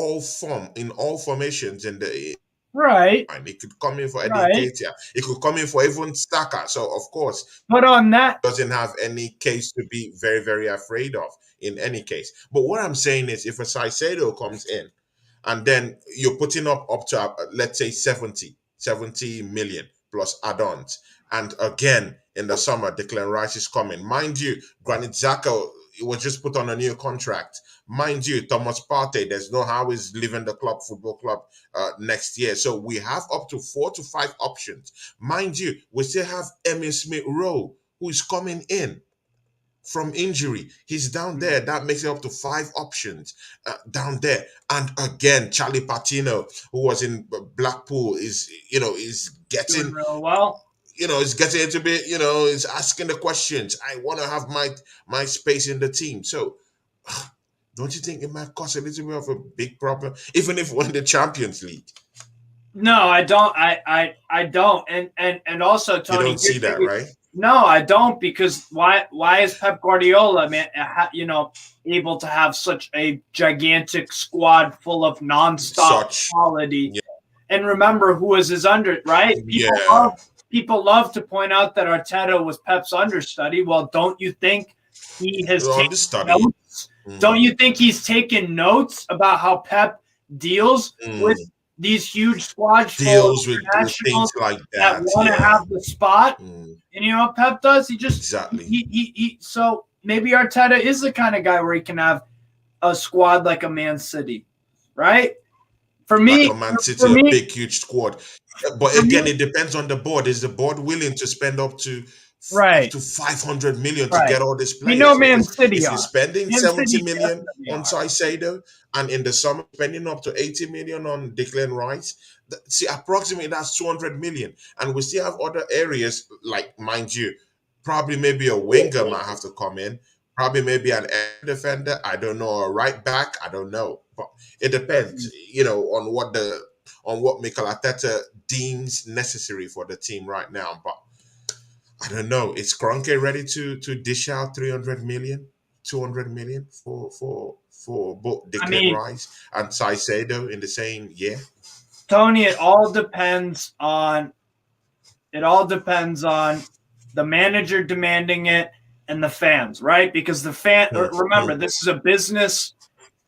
in all formations in the. Right. And he could come in for Nketiah. He could come in for even Staka. So, of course, but on that, doesn't have any case to be very, very afraid of in any case. But what I'm saying is, if a Caicedo comes in and then you're putting up to, let's say, 70 million plus add-ons. And again, in the summer, DeclanRice is coming. Mind you, Granit Xhaka, he was just put on a new contract. Mind you, Thomas Partey, there's no how he's leaving the football club next year. So we have up to 4 to 5 options. Mind you, we still have Emil Smith Rowe, who is coming in from injury. He's down there. That makes it up to 5 options down there. And again, Charlie Patino, who was in Blackpool, is getting doing real well. Is getting into bit. Is asking the questions. I want to have my space in the team. So, don't you think it might cause a little bit of a big problem, even if we're in the Champions League? No, I don't. I don't. And also, Tony, you don't see that, right? No, I don't, because why is Pep Guardiola, able to have such a gigantic squad full of nonstop quality? Yeah. And remember who was his right? People love to point out that Arteta was Pep's understudy. Well, don't you think he has taken notes? Don't you think he's taken notes about how Pep deals with these huge squads, deals with things like that want to have the spot? And you know what Pep does? He just so maybe Arteta is the kind of guy where he can have a squad like a Mancity, right? For me, like a Mancity, a big, huge squad. But again, it depends on the board. Is the board willing to spend up to 500 million to get all this players? We know Mancity. If you're spending 70 million on Caicedo, and in the summer spending up to 80 million on DeclanRice, see, approximately that's 200 million. And we still have other areas, like, mind you, probably maybe a winger might have to come in, probably maybe an air defender, I don't know, a right back, I don't know. But it depends, on what Mikel Arteta deems necessary for the team right now. But I don't know. Is Kroenke ready to dish out 300 million, 200 million for both DeclanRice and Caicedo in the same year? Tony, it all depends on the manager demanding it and the fans, right? Because remember, this is a business.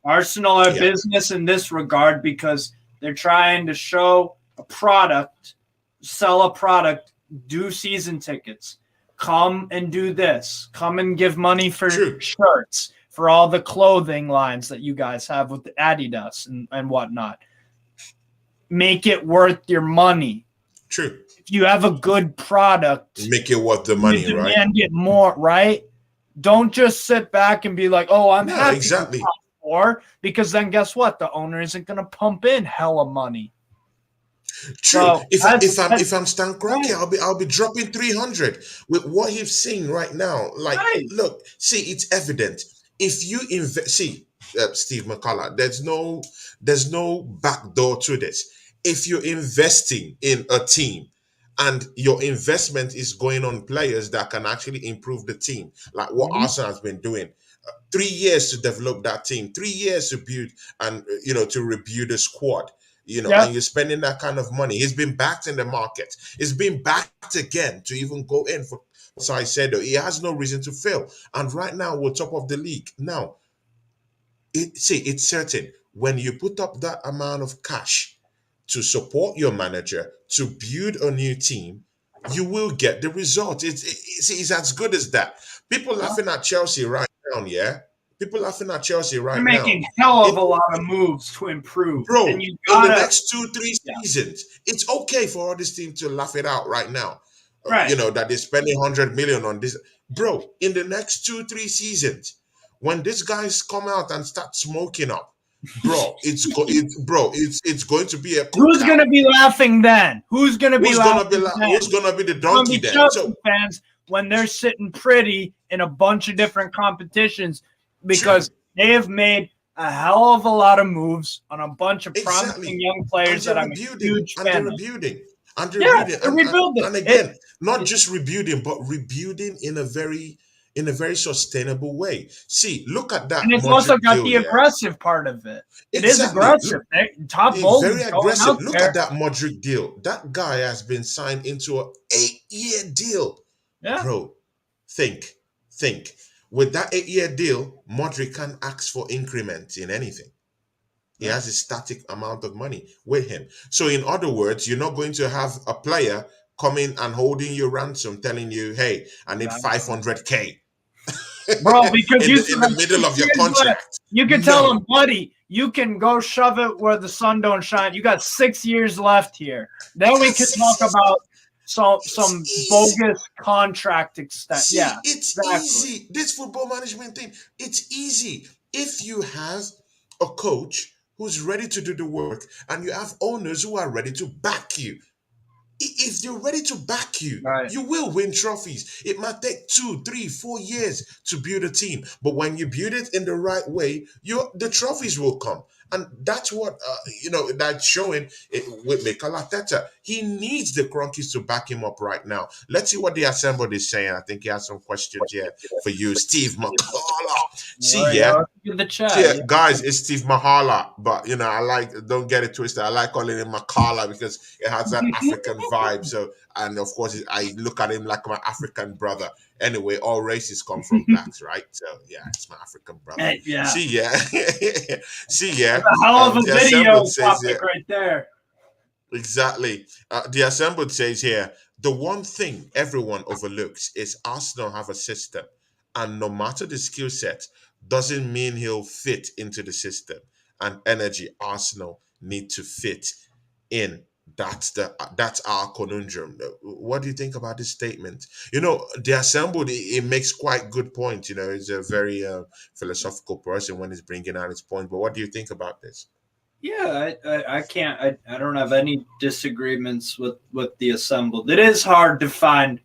Arsenal are business in this regard, because they're trying to show a product, sell a product, do season tickets, come and do this, come and give money for shirts, for all the clothing lines that you guys have with the Adidas and whatnot. Make it worth your money. True. If you have a good product, make it worth the money, you right? And get more, right? Don't just sit back and be like, "Oh, I'm happy." Exactly. Because then guess what? The owner isn't going to pump in hella money. True. So if I'm Stan Kroenke, I'll be dropping 300 with what he's seeing right now. Like, look, see, it's evident. If you invest, Steve Machala, there's no back door to this. If you're investing in a team and your investment is going on players that can actually improve the team, like what Arsenal has been doing, 3 years to develop that team, 3 years to build and to rebuild the squad, and you're spending that kind of money. He's been backed in the market. He's been backed again to even go in for Caicedo. He has no reason to fail. And right now we're top of the league. Now, it's certain when you put up that amount of cash to support your manager, to build a new team, you will get the result. It's as good as that. People laughing at Chelsea right now, People laughing at Chelsea right now. They're making hell of a lot of moves to improve. Bro, in the next 2-3 seasons, it's okay for all this team to laugh it out right now. Right. That they're spending 100 million on this. Bro, in the next 2-3 seasons, when these guys come out and start smoking up, it's going to be a cookout. Who's going to be laughing then? Who's going to be laughing Who's going to be the donkey then? Chelsea fans, when they're sitting pretty in a bunch of different competitions, because they have made a hell of a lot of moves on a bunch of promising young players that I'm a huge fan of. And rebuilding. And again, not just rebuilding, but rebuilding in a very sustainable way. See, look at that. And it's also got the aggressive part of it. It is aggressive. Top bowlers very aggressive. Look at that Mudryk deal. That guy has been signed into an 8-year deal. Yeah. Bro, think. With that 8-year deal, Mudryk can ask for increments in anything. He has a static amount of money with him. So in other words, you're not going to have a player coming and holding you ransom, telling you, "Hey, I need 500K." Bro, because in the middle of your contract. You can tell him, buddy, you can go shove it where the sun don't shine. You got 6 years left here. Then we can talk about some bogus contract extent. See, Yeah, it's exactly. easy. This football management thing, it's easy. If you have a coach who's ready to do the work and you have owners who are ready to back you, if they're ready to back you, Right. you will win trophies. It might take 2, 3, 4 years to build a team, but when you build it in the right way, the trophies will come. And that's what that's showing it with Arteta. He needs the Cronkies to back him up right now. Let's see what the assembled is saying. I think he has some questions here for you, Steve Machala. See, in the chat. Yeah, guys, it's Steve Machala, but don't get it twisted. I like calling him Machala because it has that African vibe. So, and of course, I look at him like my African brother. Anyway, all races come from blacks, right? So, yeah, it's my African brother. Yeah. See, yeah, a hell of a video topic right there. Exactly. The assembled says here, the one thing everyone overlooks is Arsenal have a system, and no matter the skill set, doesn't mean he'll fit into the system and energy Arsenal need to fit in. That's our conundrum. What do you think about this statement? The assembled, it makes quite good points. He's a very philosophical person when he's bringing out his point. But what do you think about this? Yeah, I don't have any disagreements with the assembled. It is hard to find,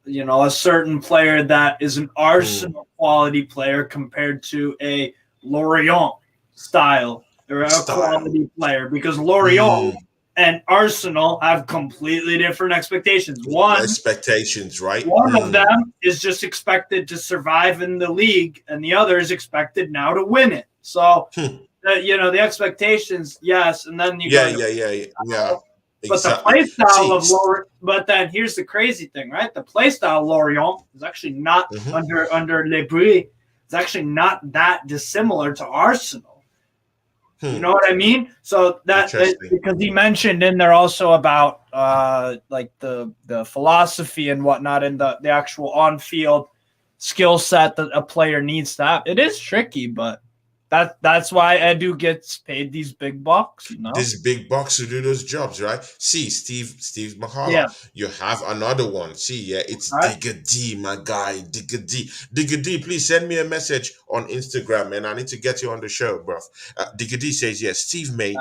a certain player that is an Arsenal quality player compared to a Lorient style or a quality player, because Lorient and Arsenal have completely different expectations. Right? One of them is just expected to survive in the league, and the other is expected now to win it. So, the expectations, yes, and then But the play style of Lorient, but then here's the crazy thing, right? The play style of Lorient is actually not under Le Bruy. It's actually not that dissimilar to Arsenal. You know what I mean? So that because he mentioned in there also about like the philosophy and whatnot, and the actual on-field skill set that a player needs to have. It is tricky, but that's why Edu gets paid these big bucks, These big bucks to do those jobs, right? See, Steve Machala, you have another one. See, it's Digger D, my guy, Digger D. Digger D, please send me a message on Instagram, man. I need to get you on the show, bro. Digger D says, yes, Steve May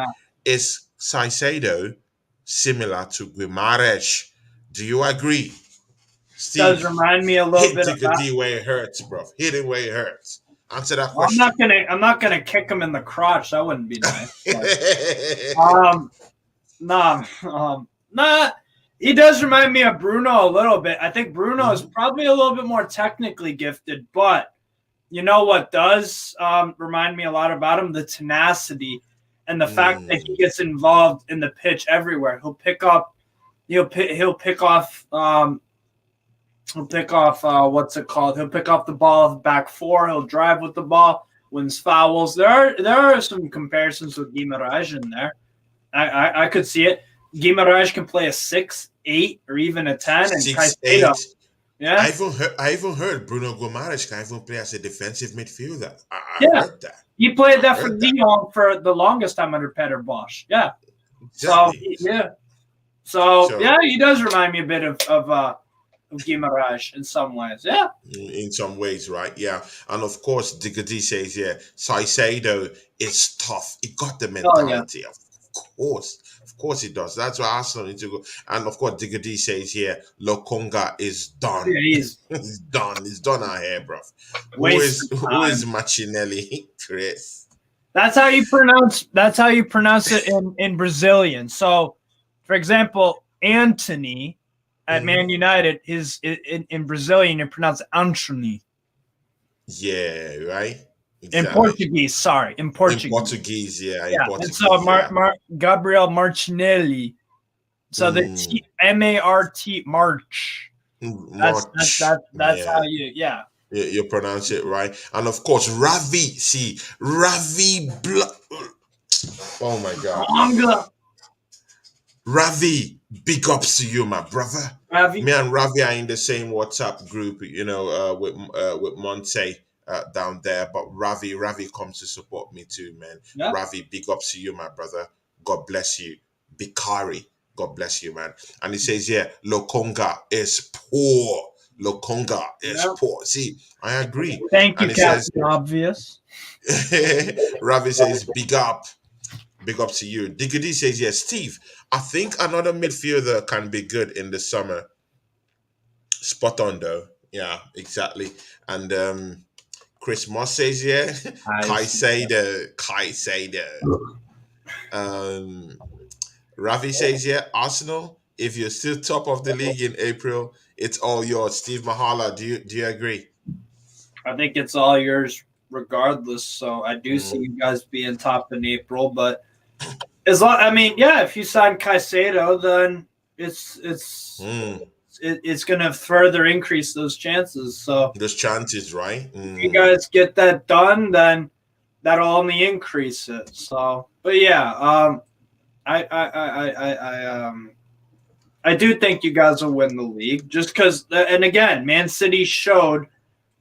is Caicedo similar to Guimaraes. Do you agree? Steve, does remind me a little bit of Digger D where it hurts, bro. Hit it where it hurts. Answer that question. I'm not gonna kick him in the crotch. That wouldn't be nice. Nah. He does remind me of Bruno a little bit. I think Bruno is probably a little bit more technically gifted, but you know what does remind me a lot about him? The tenacity and the fact that he gets involved in the pitch everywhere. He'll pick off what's it called? He'll pick off the ball of the back four. He'll drive with the ball, wins fouls. There are some comparisons with Guimaraes in there. I could see it. Guimaraes can play a 6, 8, or even a 10. 6, 8. Yeah. I even heard Bruno Guimaraes can even play as a defensive midfielder. I heard that. He played that for Lyon for the longest time under Peter Bosch. Yeah. Exactly. So he does remind me a bit of Guimaraes in some ways, in some ways, right? Yeah, and of course, Diggy says, Caicedo is tough. He got the mentality, of course, he does. That's why Arsenal need to go. And of course, Diggy says here, Lokonga is done. Yeah, he's done. He's done out here, bro. Who is Machinelli, Chris? That's how you pronounce it in Brazilian. So, for example, Anthony at Man United is in Brazilian, you pronounce Anthony. Yeah, right. Exactly. In Portuguese. In Portuguese. And so Gabriel Martinelli. So the M-A-R-T March. That's how you pronounce it right. And of course, Ravi. Oh my God. Ravi, big ups to you, my brother. Ravi. Me and Ravi are in the same WhatsApp group, with Monte down there. But Ravi comes to support me too, man. Yeah. Ravi, big ups to you, my brother. God bless you. Bikari. God bless you, man. And he says, yeah, Lokonga is poor. Lokonga is poor. See, I agree. Thank you, and he Captain Obvious. Ravi says, big up. Big up to you. Diggity says, yes, Steve, I think another midfielder can be good in the summer. Spot on, though. Yeah, exactly. And Chris Moss says, yeah, caicedo. Ravi says, yeah, Arsenal, if you're still top of the league in April, it's all yours. Steve Machala, do you agree? I think it's all yours regardless. So I do see you guys being top in April, but if you sign Caicedo, then it's going to further increase those chances. So those chances, right? If you guys get that done, then that'll only increase it. So, but yeah, I do think you guys will win the league just because. And again, Man City showed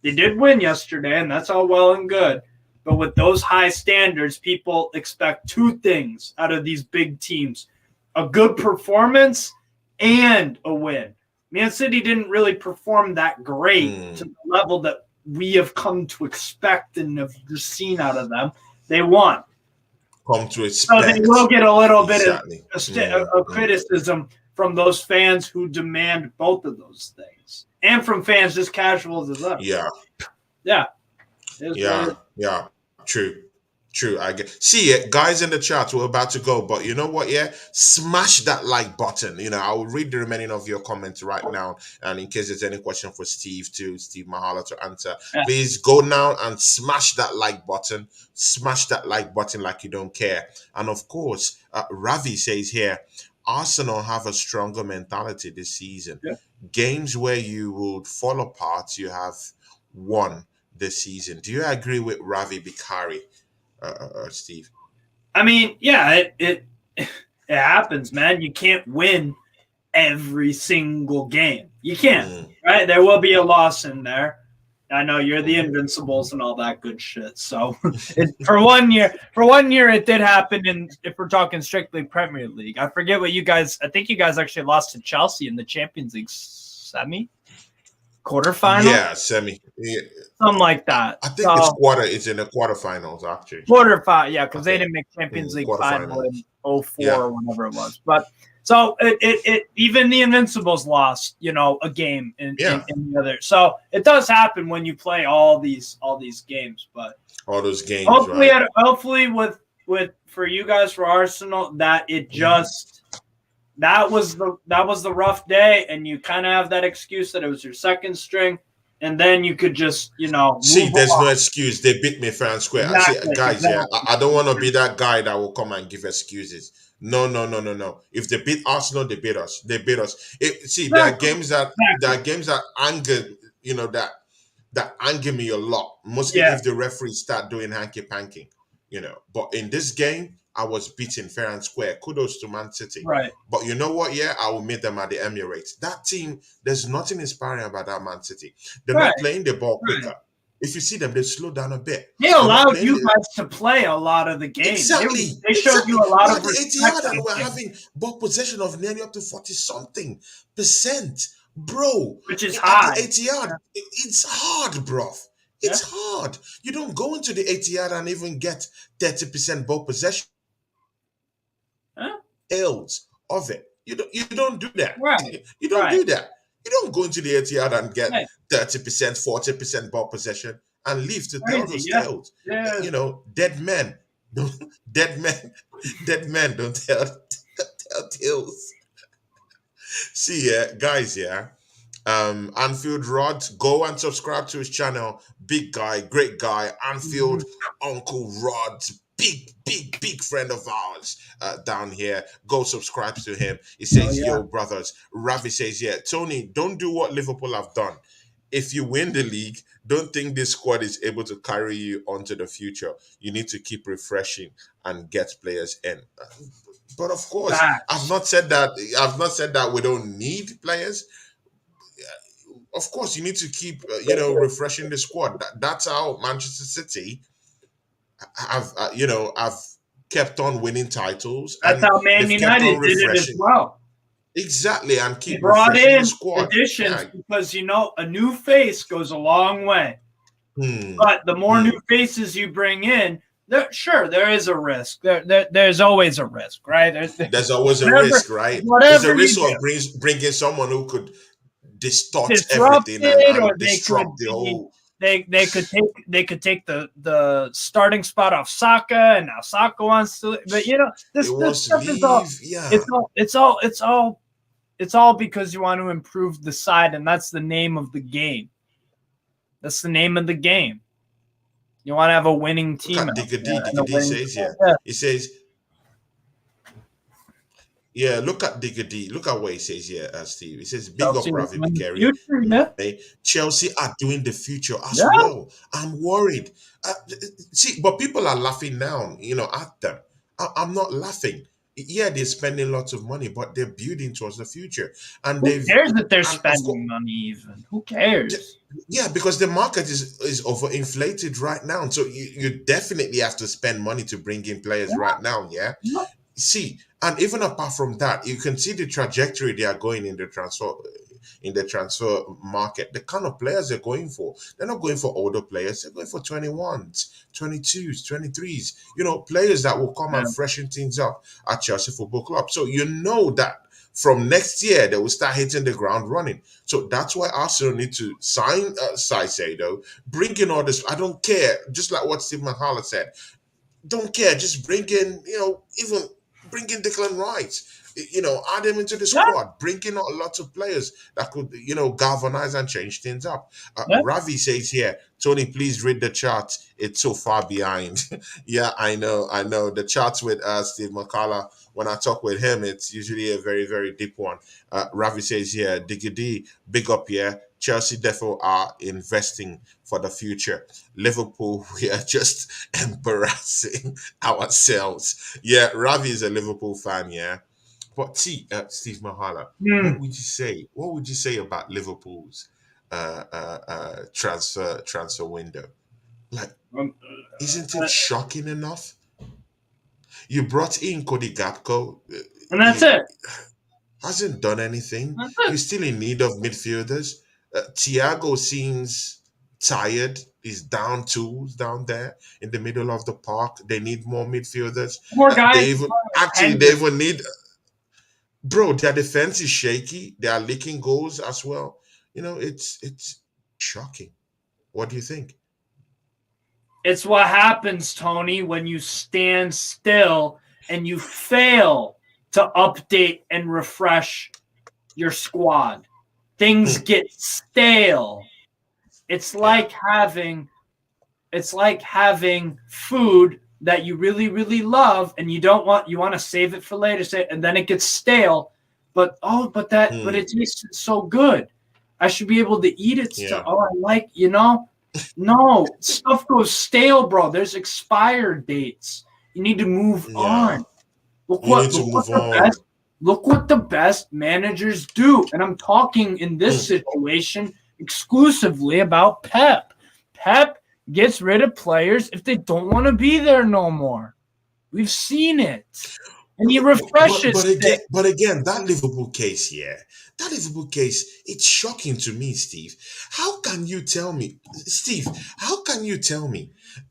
they did win yesterday, and that's all well and good. But with those high standards, people expect two things out of these big teams: a good performance and a win. Man City didn't really perform that great to the level that we have come to expect and have seen out of them. They won. Come to expect. So they will get a little bit of criticism from those fans who demand both of those things. And from fans just casuals as us. Yeah. Yeah. Yeah. True. I get. See it, guys in the chat. We're about to go, but you know what? Yeah, smash that like button. I will read the remaining of your comments right now, and in case there's any question for Steve Machala to answer, please go now and smash that like button. Smash that like button like you don't care. And of course, Ravi says here, Arsenal have a stronger mentality this season. Yeah. Games where you would fall apart, you have won this season. Do you agree with Ravi Bikari? Steve? I mean, yeah, it happens, man. You can't win every single game. You can't, right? There will be a loss in there. I know you're the Invincibles and all that good shit. So for one year it did happen. And if we're talking strictly Premier League, I forget what you guys. I think you guys actually lost to Chelsea in the Champions League quarterfinal. Yeah, semi. Yeah. Something like that. I think it's quarter. It's in the quarterfinals actually. Quarterfinal, yeah, because they didn't make Champions League final in 2004 or whatever it was. But so it even the Invincibles lost, a game in the other. So it does happen when you play all these games. But all those games. Hopefully, right? Hopefully with for you guys for Arsenal that it just. That was the rough day, and you kind of have that excuse that it was your second string, and then you could just see. There's no excuse. They beat me fair and square. Exactly, guys. Exactly. Yeah, I don't want to be that guy that will come and give excuses. No. If they beat Arsenal, they beat us. There are games that anger that anger me a lot. Mostly if the referees start doing hanky panky. But in this game, I was beaten fair and square. Kudos to Mancity. Right. But you know what? Yeah, I will meet them at the Emirates. That team, there's nothing inspiring about that Mancity. They're not playing the ball quicker. Right. If you see them, they slow down a bit. They allowed you guys to play a lot of the game. Exactly. They showed you a lot of respect. The we're having ball possession of nearly up to 40-something%. Bro. Which is high. At the 80-yard, it's hard, bro. It's hard. You don't go into the 80-yard and even get 30% ball possession. Else of it. You don't do that. Right. You don't do that. You don't go into the 80-yard and get 30%, 40% ball possession and leave to tell those tales. Yeah. Dead men don't tell tales. See, guys, Anfield Rod, go and subscribe to his channel. Big guy, great guy, Anfield Uncle Rod, big friend of ours down here. Go subscribe to him. He says, yo, brothers. Ravi says, Tony, don't do what Liverpool have done. If you win the league, don't think this squad is able to carry you onto the future. You need to keep refreshing and get players in. But of course, I've not said that we don't need players. Of course, you need to keep refreshing the squad. That's how Manchester City have kept on winning titles. That's how Man United did it as well. exactly, and He keep brought refreshing the in squad. additions because a new face goes a long way. But the more new faces you bring in, there is a risk. There's always a risk, right? There's always a risk, right? There's a risk of bringing someone who could distort everything and or they could disrupt the whole. They could take the starting spot off Saka, and now Saka wants to. But this stuff is all. Yeah, it's all because you want to improve the side, and that's the name of the game. That's the name of the game. You want to have a winning team. Look at Diggy says here. He says, yeah, look at Diggy. Look at what he says here, Steve. He says, big Chelsea up Ravi future, Bikeri. Chelsea are doing the future as well. I'm worried. See, but people are laughing now, at them. I'm not laughing. Yeah, they're spending lots of money, but they're building towards the future. And who cares that they're spending money even? Who cares? Yeah, because the market is overinflated right now. So you definitely have to spend money to bring in players right now, yeah? See, and even apart from that, you can see the trajectory they are going in the transfer market. The kind of players they're going for. They're not going for older players. They're going for 21s, 22s, 23s. Players that will come and freshen things up at Chelsea Football Club. So you know that from next year, they will start hitting the ground running. So that's why Arsenal need to sign Caicedo, bring in all this. I don't care. Just like what Steve Machala said. Don't care. Just bring in, even bring in DeclanRice. Add him into the squad. Bring in lots of players that could, galvanize and change things up. Ravi says here, Tony, please read the chart. It's so far behind. Yeah, I know. The charts with Steve Machala, when I talk with him, it's usually a very, very deep one. Ravi says here, Diggy, big up here. Chelsea therefore are investing for the future. Liverpool, we are just embarrassing ourselves. Yeah, Ravi is a Liverpool fan, yeah. But see, Steve Machala, what would you say? What would you say about Liverpool's transfer window? Like, isn't it shocking enough? You brought in Cody Gakpo, and that's it. Hasn't done anything. You're still in need of midfielders. Thiago seems tired. He's down tools down there in the middle of the park. They need more midfielders. More guys. They even need. Bro, their defense is shaky. They are leaking goals as well. It's shocking. What do you think? It's what happens, Tony, when you stand still and you fail to update and refresh your squad. Things get stale. It's like having food that you really, really love and you want to save it for later, and then it gets stale. But it tastes so good. I should be able to eat it still. Oh, I like, No, stuff goes stale, bro. There's expired dates. You need to move on. Look what the best managers do. And I'm talking in this situation exclusively about Pep. Pep gets rid of players if they don't want to be there no more. We've seen it. And he refreshes it. But again, that Liverpool case, it's shocking to me, Steve. How can you tell me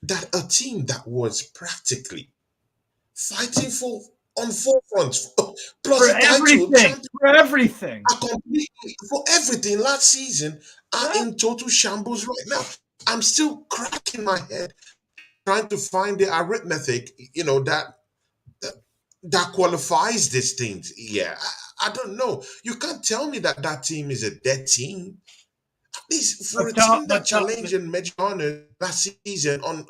that a team that was practically fighting on four fronts, plus for everything for everything last season are in total shambles right now? I'm still cracking my head trying to find the arithmetic, that qualifies these things. Yeah, I don't know. You can't tell me that team is a dead team. At least for a team that challenged and major honors last season on a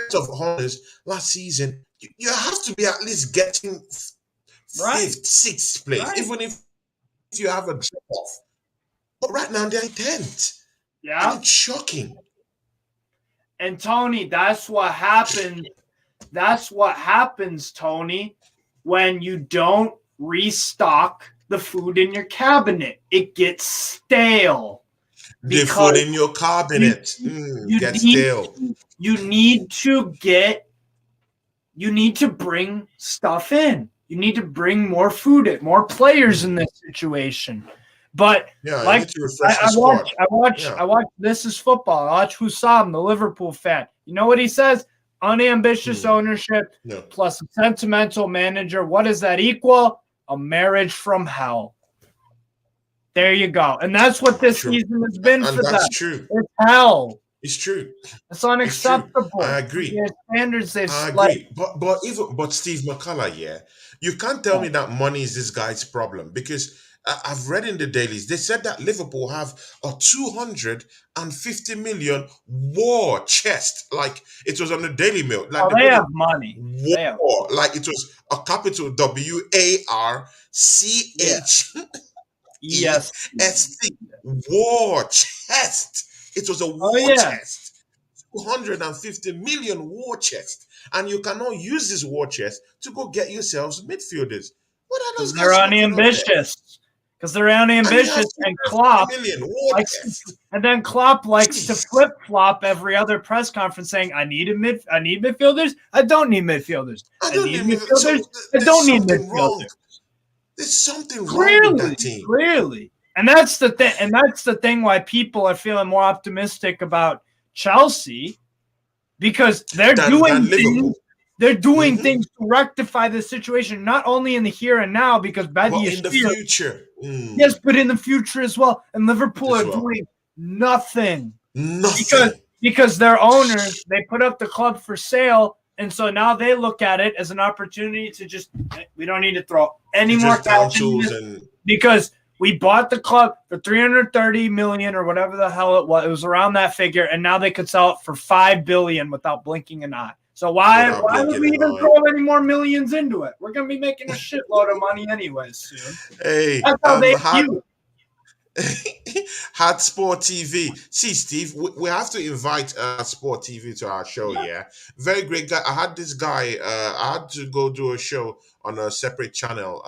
set of honors last season, you have to be at least getting fifth, sixth place, even if you have a drop off. But right now they're in 10th. Yeah, and it's shocking. And Tony, that's what happens. That's what happens, Tony, when you don't restock the food in your cabinet. It gets stale. The food in your cabinet gets stale. You need to bring stuff in. You need to bring more food in, more players in this situation. But you need to refresh the squad. I watch This Is Football. I watch Hussam, the Liverpool fan. You know what he says? Unambitious ownership plus a sentimental manager. What does that equal? A marriage from hell. There you go. And that's what this season has been for them. That's true. It's hell. It's true. It's unacceptable. It's I agree. Their standards they've agree. But Steve Machala, you can't tell me that money is this guy's problem, because I've read in the dailies, they said that Liverpool have a 250 million war chest. Like, it was on the Daily Mail. Like, they have money. War. Like, it was a capital WARCHEST. War chest. It was a war chest. 250 million war chest. And you cannot use this war chest to go get yourselves midfielders. What are those guys? They're unambitious. Because they're unambitious, and Klopp likes to flip flop every other press conference, saying, "I need midfielders. I don't need midfielders. I need midfielders. I don't need midfielders." There's something wrong with that team. Clearly, and that's the thing. And that's the thing why people are feeling more optimistic about Chelsea, because they're doing things. They're doing things to rectify the situation, not only in the here and now, because Badi is in the future. Yes, but in the future as well. And Liverpool are doing nothing. Because their owners, they put up the club for sale, and so now they look at it as an opportunity to just, we don't need to throw any more cash in this, because we bought the club for 330 million or whatever the hell it was. It was around that figure, and now they could sell it for 5 billion without blinking an eye. So why would we even throw any more millions into it? We're going to be making a shitload of money anyways soon. Hey, that's how they view Hard Sport TV. See, Steve, we have to invite Sport TV to our show. Very great guy. I had this guy. I had to go do a show on a separate channel.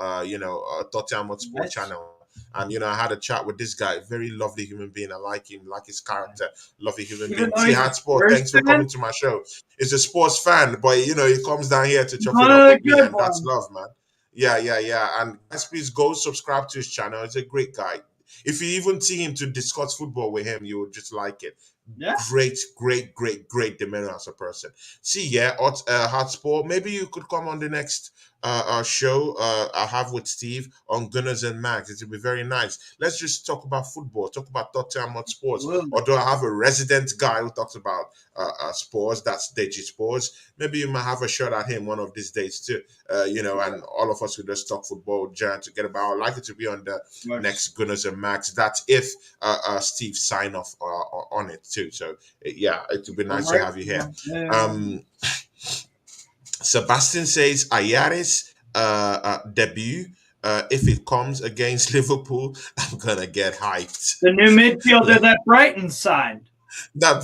Totenham Sport channel. And, I had a chat with this guy. Very lovely human being. I like him, like his character. Lovely human being. See, Hard Sport, thanks for coming to my show. He's a sports fan, but, he comes down here to chop it up with me, and that's love, man. Yeah. And guys, please go subscribe to his channel. He's a great guy. If you even see him to discuss football with him, you would just like it. Yeah. Great demeanor as a person. See, Hard Sport, maybe you could come on the next show I have with Steve on Gooners and Magz. It will be very nice. Let's just talk about football, talk about Tottenham sports. Although I have a resident guy who talks about sports, that's Deji Sports. Maybe you might have a shot at him one of these days too. And all of us will just talk football giant together. But I would like it to be on the next Gooners and Magz. That's if Steve sign off on it too. So it would be nice to have you here. Sebastian says Ayares debut. If it comes against Liverpool, I'm gonna get hyped. The new midfielder that Brighton signed. And I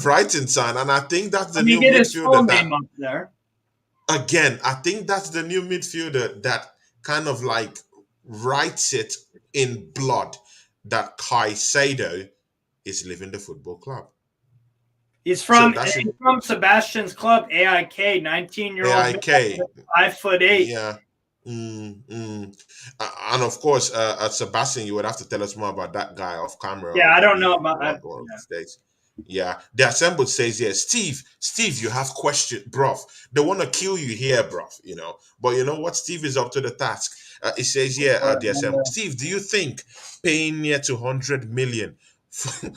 think that's the new midfielder that up there. Again, I think that's the new midfielder that kind of like writes it in blood that Caicedo is leaving the football club. He's from Sebastian's club, AIK, 19-year-old, AIK, 5'8". Yeah. And of course, Sebastian, you would have to tell us more about that guy off camera. Yeah, I don't know about that. The assembled says, Steve, you have questions, bruv. They want to kill you here, bruv, But you know what? Steve is up to the task. It says, the assembled. Steve, do you think paying near to 100 million for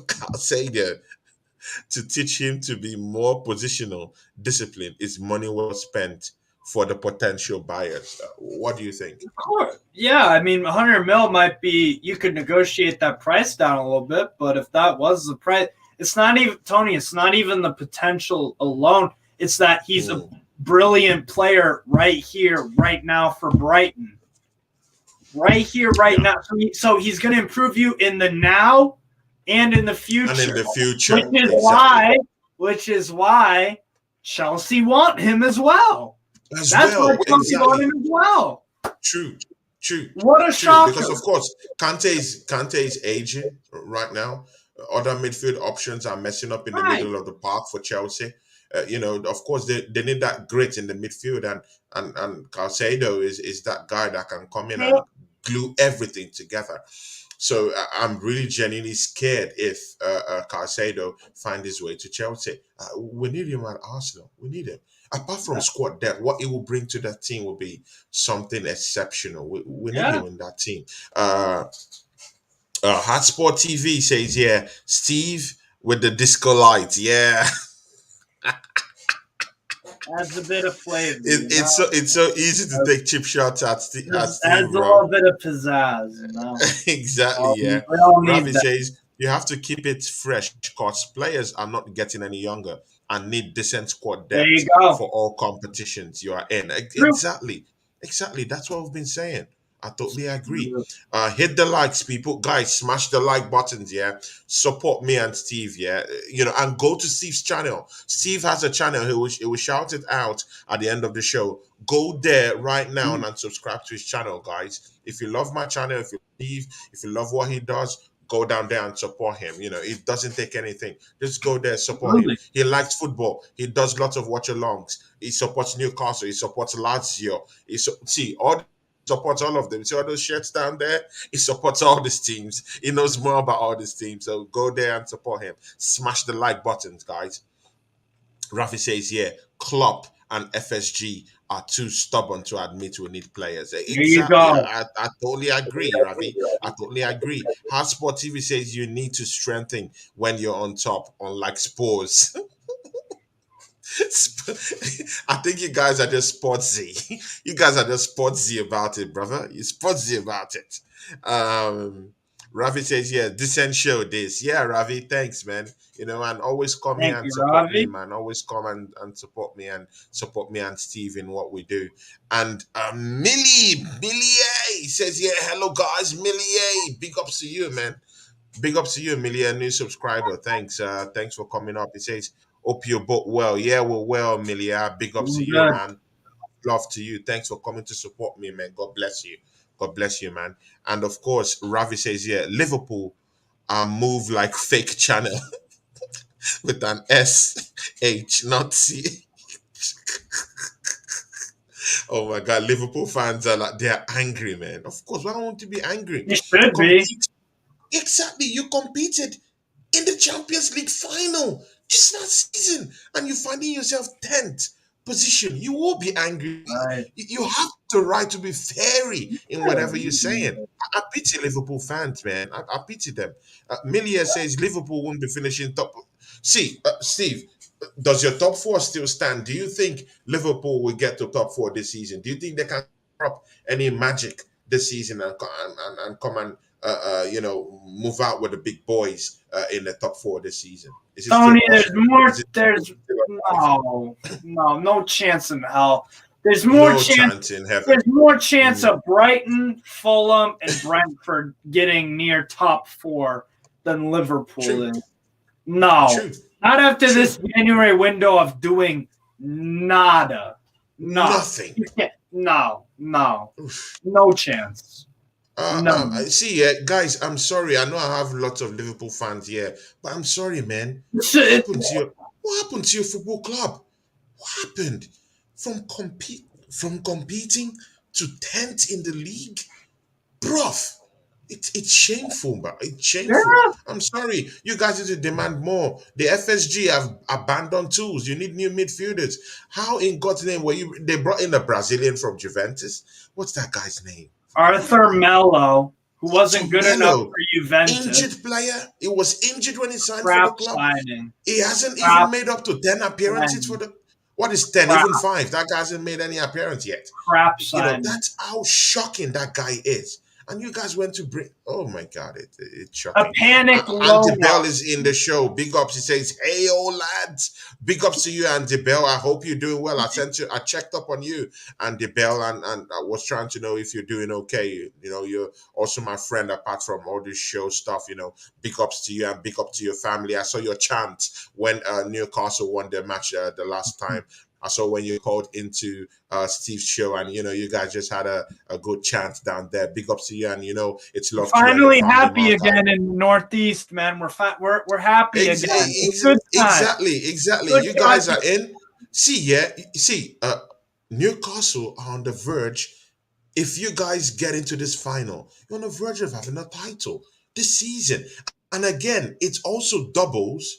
Caicedo to teach him to be more positional discipline is money well spent for the potential buyers? What do you think? Of course. Yeah, I mean, 100 mil might be, you could negotiate that price down a little bit, but if that was the price, it's not even, Tony, it's not even the potential alone. It's that he's a brilliant player right here, right now for Brighton. Right here, right now. So he's going to improve you in the now and in the future. And in the future. Which is why Chelsea want him as well. That's why Chelsea want him as well. True. What a shocker. Because of course, Kante is aging right now. Other midfield options are messing up in the middle of the park for Chelsea. Of course, they need that grit in the midfield, and Caicedo is that guy that can come in and glue everything together. So I'm really genuinely scared if Caicedo finds his way to Chelsea. We need him at Arsenal. We need him. Apart from squad depth, what it will bring to that team will be something exceptional. We need him in that team. Hotspot TV says, yeah, Steve with the disco light. Yeah. Adds a bit of flavor. It's so easy to take chip shots at Steve, adds a little bit of pizzazz, Exactly, yeah. Ravi says you have to keep it fresh because players are not getting any younger and need decent squad depth for all competitions you are in. Exactly. That's what we've been saying. I totally agree. Hit the likes, people. Guys, smash the like buttons, yeah. Support me and Steve, yeah. And go to Steve's channel. Steve has a channel. He will shout it out at the end of the show. Go there right now and subscribe to his channel, guys. If you love my channel, if you love what he does, go down there and support him. It doesn't take anything. Just go there, support him. He likes football. He does lots of watch-alongs. He supports Newcastle. He supports Lazio. Supports all of them. See all those shirts down there? He supports all these teams. He knows more about all these teams. So go there and support him. Smash the like buttons, guys. Rafi says, yeah, Klopp and FSG are too stubborn to admit we need players. Exactly. You go. I totally agree, Ravi. I totally agree. Hotspot TV says you need to strengthen when you're on top, unlike Spurs. I think you guys are just sportsy. You guys are just sportsy about it, brother. You're sportsy about it. Ravi says, yeah, decent show this. Yeah, Ravi, thanks, man. And always come here and support me, man. Always come and support me and Steve in what we do. And Millie A says, yeah, hello guys, Millie A. Big ups to you, man. Big ups to you, Millie, a new subscriber. Thanks. Thanks for coming up. He says, hope you're both well. Yeah, we're well, Milia. Big ups to you, man. Love to you. Thanks for coming to support me, man. God bless you. God bless you, man. And of course, Ravi says, yeah, Liverpool move like fake channel with an SH, not C. Oh my God, Liverpool fans are they're angry, man. Of course, why don't you be angry? You should be. Exactly. You competed in the Champions League final just last season, and you're finding yourself 10th position. You will be angry. Right. You have the right to be fairy in whatever you're saying. I pity Liverpool fans, man. I pity them. Milia says Liverpool won't be finishing top. See, Steve, does your top four still stand? Do you think Liverpool will get to top four this season? Do you think they can drop any magic this season and come and move out with the big boys in the top four this season? Tony, no chance in hell. There's more chance in heaven. There's more chance of Brighton, Fulham, and Brentford getting near top four than Liverpool is. No, not after this January window of doing nada. No. Nothing. No chance. See, guys, I'm sorry. I know I have lots of Liverpool fans here, but I'm sorry, man. What happened to your football club? What happened from competing to 10th in the league, bruv? It's shameful, but it's shameful. Yeah. I'm sorry. You guys need to demand more. The FSG have abandoned tools. You need new midfielders. How in God's name they brought in a Brazilian from Juventus? What's that guy's name? Arthur Melo, who wasn't good enough for Juventus. Injured player. He was injured when he signed for the club. Signing. He hasn't even made up to 10 appearances for the... What is 10? Even 5. That guy hasn't made any appearance yet. Crap signing. That's how shocking that guy is. And you guys went to bring... Oh, my God. It's shocking. A panic Andy Bell is in the show. Big ups. He says, hey, old lads. Big ups to you, Andy Bell. I hope you're doing well. I checked up on you, Andy Bell, and I was trying to know if you're doing okay. You're also my friend apart from all this show stuff. Big ups to you and big up to your family. I saw your chant when Newcastle won their match the last time. I saw when you called into Steve's show, and you guys just had a good chance down there. Big ups to you, and it's love. Finally happy again in the Northeast, man. We're happy again. Exactly. You guys are in. Newcastle are on the verge. If you guys get into this final, you're on the verge of having a title this season. And again, it also doubles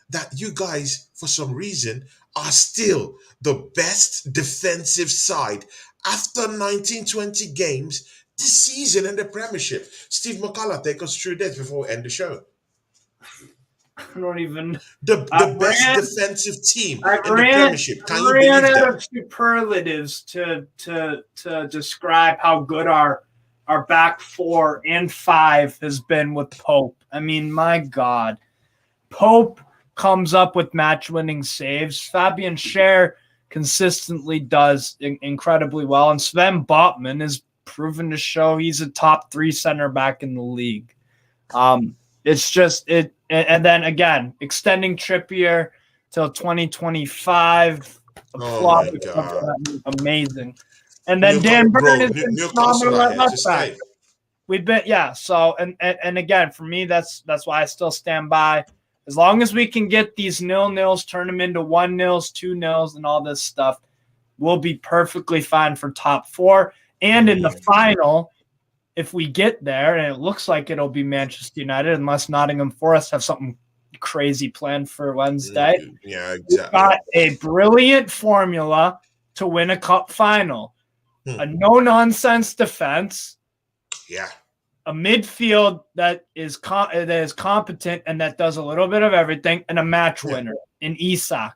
that you guys, for some reason, are still the best defensive side after 19-20 games this season in the Premiership. Steve Machala, take us through this before we end the show. I don't even. The best defensive team in the Premiership. Can you believe that? I ran out of superlatives to describe how good our back 4 and 5 has been with Pope. I mean, my God. Pope comes up with match-winning saves. Fabian Schär consistently does incredibly well. And Sven Botman is proven to show he's a top 3 center back in the league. It's just it. And then again, extending Trippier till 2025. Oh my God. Amazing. And then Dan Burn is phenomenal at left back. We've been, so and again, for me, that's why I still stand by. As long as we can get these 0-0s, turn them into 1-0s, 2-0s, and all this stuff, we'll be perfectly fine for top 4. And in the final, if we get there, and it looks like it'll be Manchester United, unless Nottingham Forest have something crazy planned for Wednesday. Yeah, exactly. We've got a brilliant formula to win a cup final. A no-nonsense defense. Yeah. A midfield that is competent and that does a little bit of everything, and a match winner in Isak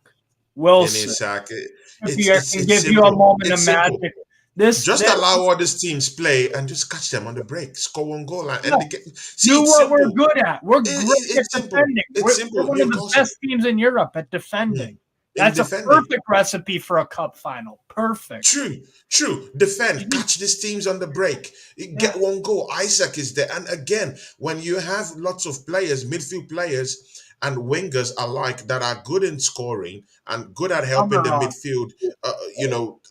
Wilson. Can give you a moment of magic. Allow all these teams play and just catch them on the break, score 1 goal, and do what we're good at. We're great at defending. We're one of the best teams in Europe at defending. That's a perfect recipe for a cup final. Perfect. True. Defend. Catch these teams on the break. Get 1 goal. Isak is there. And again, when you have lots of players, midfield players and wingers alike that are good in scoring and good at helping the midfield,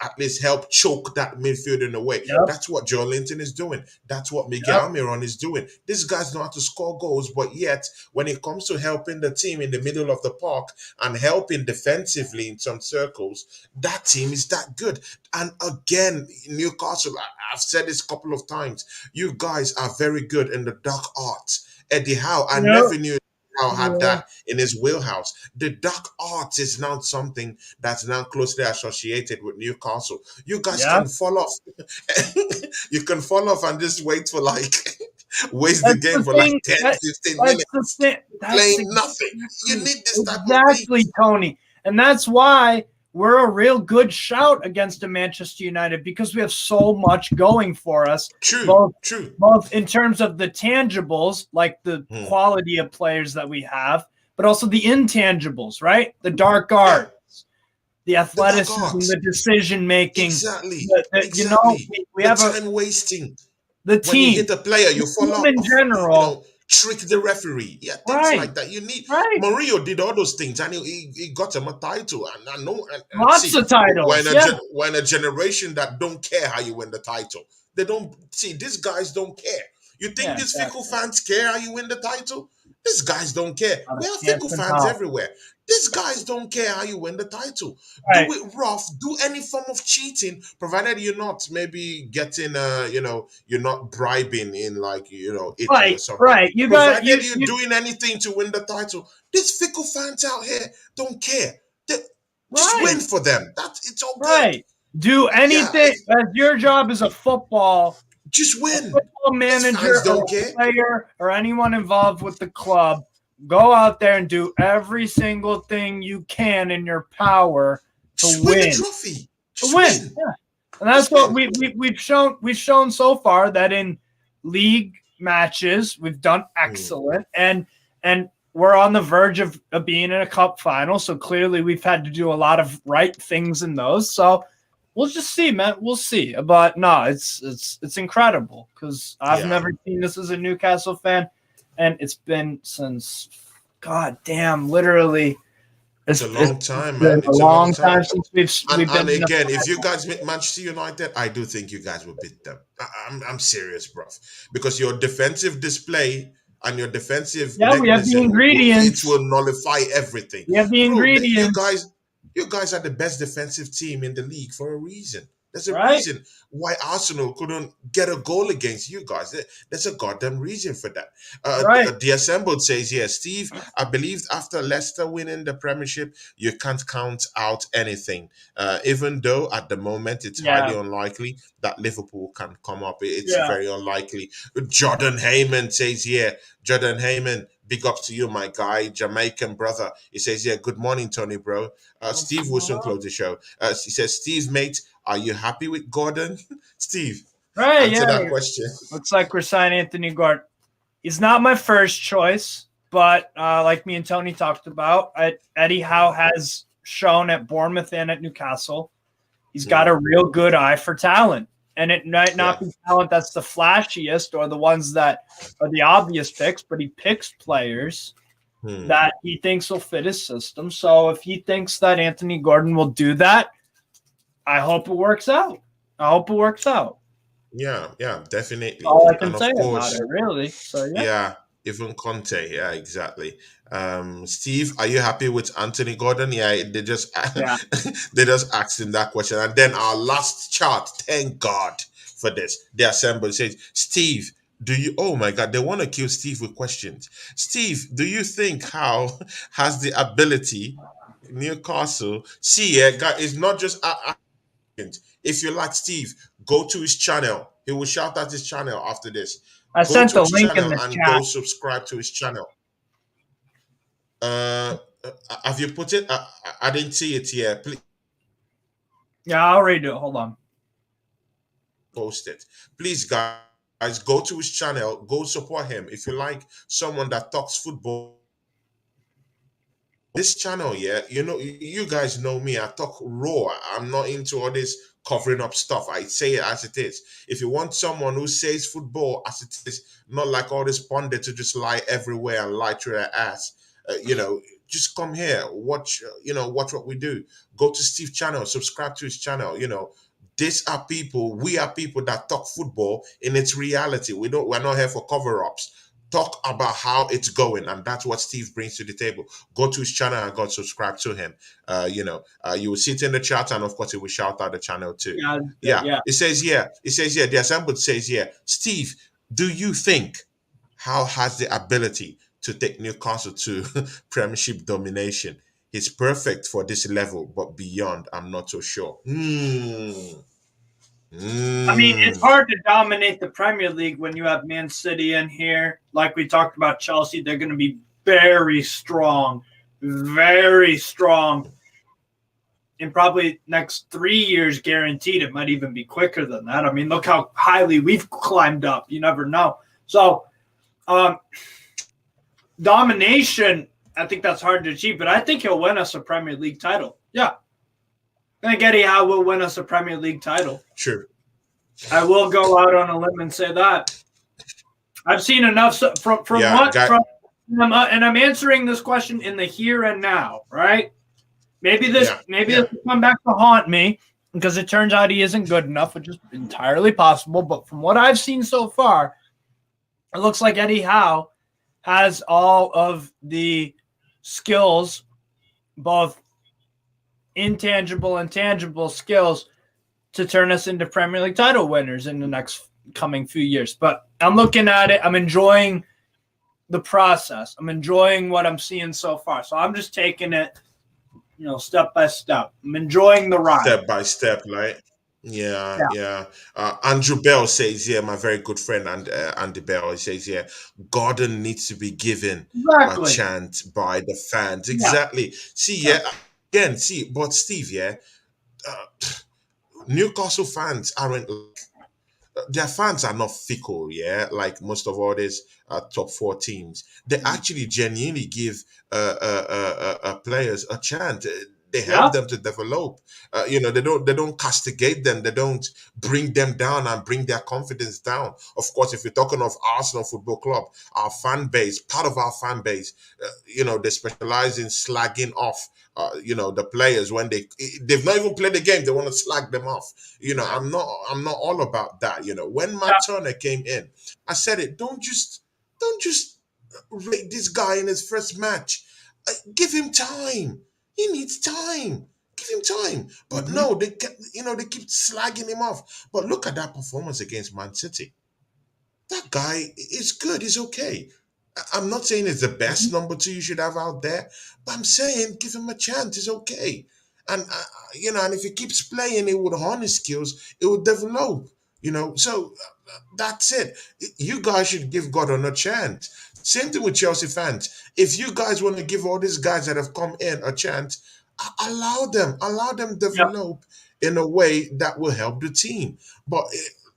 at least help choke that midfield in a way. Yep. That's what Joe Linton is doing. That's what Miguel Almiron is doing. These guys know how to score goals, but yet when it comes to helping the team in the middle of the park and helping defensively in some circles, that team is that good. And again, Newcastle, I've said this a couple of times, you guys are very good in the dark arts. Eddie Howe, I never knew Howe had that in his wheelhouse. The dark arts is now something that's now closely associated with Newcastle. You guys can fall off. You can fall off and just wait for waste the game for 10, 15 minutes. Playing nothing. You need this type of thing. Exactly, Tony. And that's why we're a real good shout against the Manchester United, because we have so much going for us. True. Both in terms of the tangibles, like the quality of players that we have, but also the intangibles, right? The dark arts, the athleticism, the decision making. Exactly. We have time wasting. The team. When you hit a player, you fall off. In general. Trick the referee. Yeah, things like that. You need Mourinho did all those things, and he got him a title. And I know lots of titles. When a generation that don't care how you win the title, they don't see. These guys don't care. You think these fickle fans care how you win the title? These guys don't care. We have fickle fans everywhere. These guys don't care how you win the title. Do it rough. Do any form of cheating, provided you're not maybe getting, you're not bribing in Italy or something. Right. Provided you're doing anything to win the title. These fickle fans out here don't care. Just win for them. It's all good. Right. Do anything. As your job as a football. Just win. Football manager or player or anyone involved with the club. Go out there and do every single thing you can in your power to win. The trophy. To win. Yeah. And that's what we've shown. We've shown so far that in league matches we've done excellent, and we're on the verge of being in a cup final. So clearly we've had to do a lot of right things in those. So we'll just see, man. We'll see. But no, it's incredible, because I've never seen this as a Newcastle fan. And it's been since, literally It's a long time, been man. a It's a long long time. time since we've And been in again, the if you guys meet Manchester United, I do think you guys will beat them. I'm serious, bro. Because your defensive display and your defensive Yeah, we have the mechanism it ingredients. will nullify everything. We have the Bro, ingredients, you guys are the best defensive team in the league for a reason. There's a right? reason why Arsenal couldn't get a goal against you guys. There's a goddamn reason for that. Right. The Assembled says, yeah, Steve, I believe after Leicester winning the Premiership, you can't count out anything. Even though at the moment it's highly Yeah. unlikely that Liverpool can come up. It's Yeah. very unlikely. Jordan Heyman says, yeah, Jordan Heyman, big up to you, my guy, Jamaican brother. He says, yeah, good morning, Tony, bro. Steve will soon close the show. He says, Steve, mate, are you happy with Gordon? Steve, Right. answer Yeah. that question. Looks like we're signing Anthony Gordon. He's not my first choice, but like me and Tony talked about, Eddie Howe has shown at Bournemouth and at Newcastle, he's got a real good eye for talent. And it might not be talent that's the flashiest or the ones that are the obvious picks, but he picks players that he thinks will fit his system. So if he thinks that Anthony Gordon will do that, I hope it works out. Yeah, definitely. All I can And of say course, about it, really. So yeah, even Conte. Yeah, exactly. Steve, are you happy with Anthony Gordon? Yeah, they just they just asked him that question. And then our last chart, thank God for this. The Assembly says, Steve, do you oh my god, they want to kill Steve with questions. Steve, do you think Howe has the ability Newcastle? See, yeah, guy, it's not just if you like Steve, go to his channel. He will shout at his channel after this. I Go sent to the his link in channel the and chat. go subscribe to his channel. Have you put it? I didn't see it here. Please Yeah, I'll read it. Hold on. post it. Please, guys, go to his channel. Go support him. If you like someone that talks football, this channel, yeah, you guys know me. I talk raw. I'm not into all this covering up stuff. I say it as it is. If you want someone who says football as it is, not like all this pundits who just lie everywhere and lie through their ass, just come here, watch what we do. Go to Steve's channel, subscribe to his channel. We are people that talk football in its reality. We're not here for cover-ups. Talk about how it's going, and that's what Steve brings to the table. Go to his channel and go subscribe to him. You will see it in the chat, and of course, he will shout out the channel too. Yeah. It says, the Assembled says, Steve, do you think Howe has the ability to take Newcastle to Premiership domination? He's perfect for this level, but beyond, I'm not so sure. I mean, it's hard to dominate the Premier League when you have Mancity in here. Like we talked about Chelsea, they're going to be very strong in probably next 3 years guaranteed. It might even be quicker than that. I mean, look how highly we've climbed up. You never know. So domination, I think that's hard to achieve, but I think he'll win us a Premier League title. Yeah. I think Eddie Howe will win us a Premier League title. Sure. I will go out on a limb and say that. I've seen enough and I'm answering this question in the here and now, right? Maybe this will come back to haunt me because it turns out he isn't good enough, which is entirely possible. But from what I've seen so far, it looks like Eddie Howe has all of the skills, both intangible and tangible skills, to turn us into Premier League title winners in the next coming few years. But I'm looking at it. I'm enjoying the process. I'm enjoying what I'm seeing so far. So I'm just taking it, step by step. I'm enjoying the ride. Step by step, right? Yeah. Andrew Bell says, my very good friend, Andy Bell, he says, Gordon needs to be given a chance by the fans. Exactly. But Steve, Newcastle fans aren't their fans are not fickle, like most of all these top four teams. They actually genuinely give players a chance. They help them to develop. They don't castigate them. They don't bring them down and bring their confidence down. Of course, if you're talking of Arsenal Football Club, our fan base, part of our fan base, they specialize in slagging off the players when they've not even played the game. They want to slag them off. I'm not all about that. When Matt Turner came in, I said it. Don't just rate this guy in his first match. Give him time. He needs time. Give him time. But no, they keep slagging him off. But look at that performance against Mancity. That guy is good. He's okay. I'm not saying it's the best number 2 you should have out there, but I'm saying give him a chance. It's okay. And and if he keeps playing it with honest skills, it will develop. So that's it. You guys should give Gordon a chance. Same thing with Chelsea fans. If you guys want to give all these guys that have come in a chance, allow them develop in a way that will help the team. But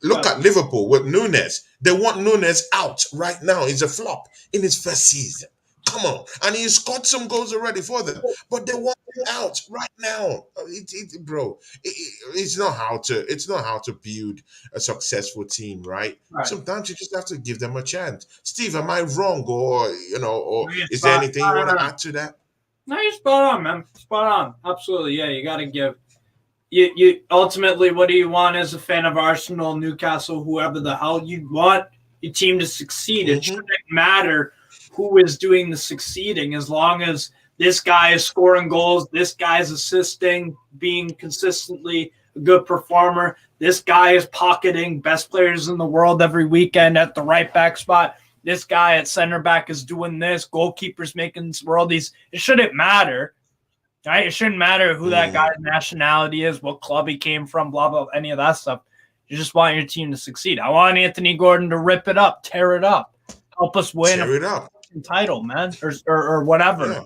look at Liverpool with Nunes. They want Nunes out right now. He's a flop in his first season. Come on. And he scored some goals already for them. But they want him out right now. It's not how to build a successful team, right? Sometimes you just have to give them a chance. Steve, am I wrong? Or is there anything you want to add to that? No, you're spot on, man. Spot on. Absolutely. Yeah, you got to give. You ultimately, what do you want as a fan of Arsenal, Newcastle, whoever the hell? You want your team to succeed. It shouldn't matter who is doing the succeeding, as long as this guy is scoring goals, this guy's assisting, being consistently a good performer, this guy is pocketing best players in the world every weekend at the right back spot, this guy at center back is doing this, goalkeeper's making worldies. It shouldn't matter. Right? It shouldn't matter who that guy's nationality is, what club he came from, blah, blah, any of that stuff. You just want your team to succeed. I want Anthony Gordon to rip it up, tear it up, help us win a title, man, or whatever.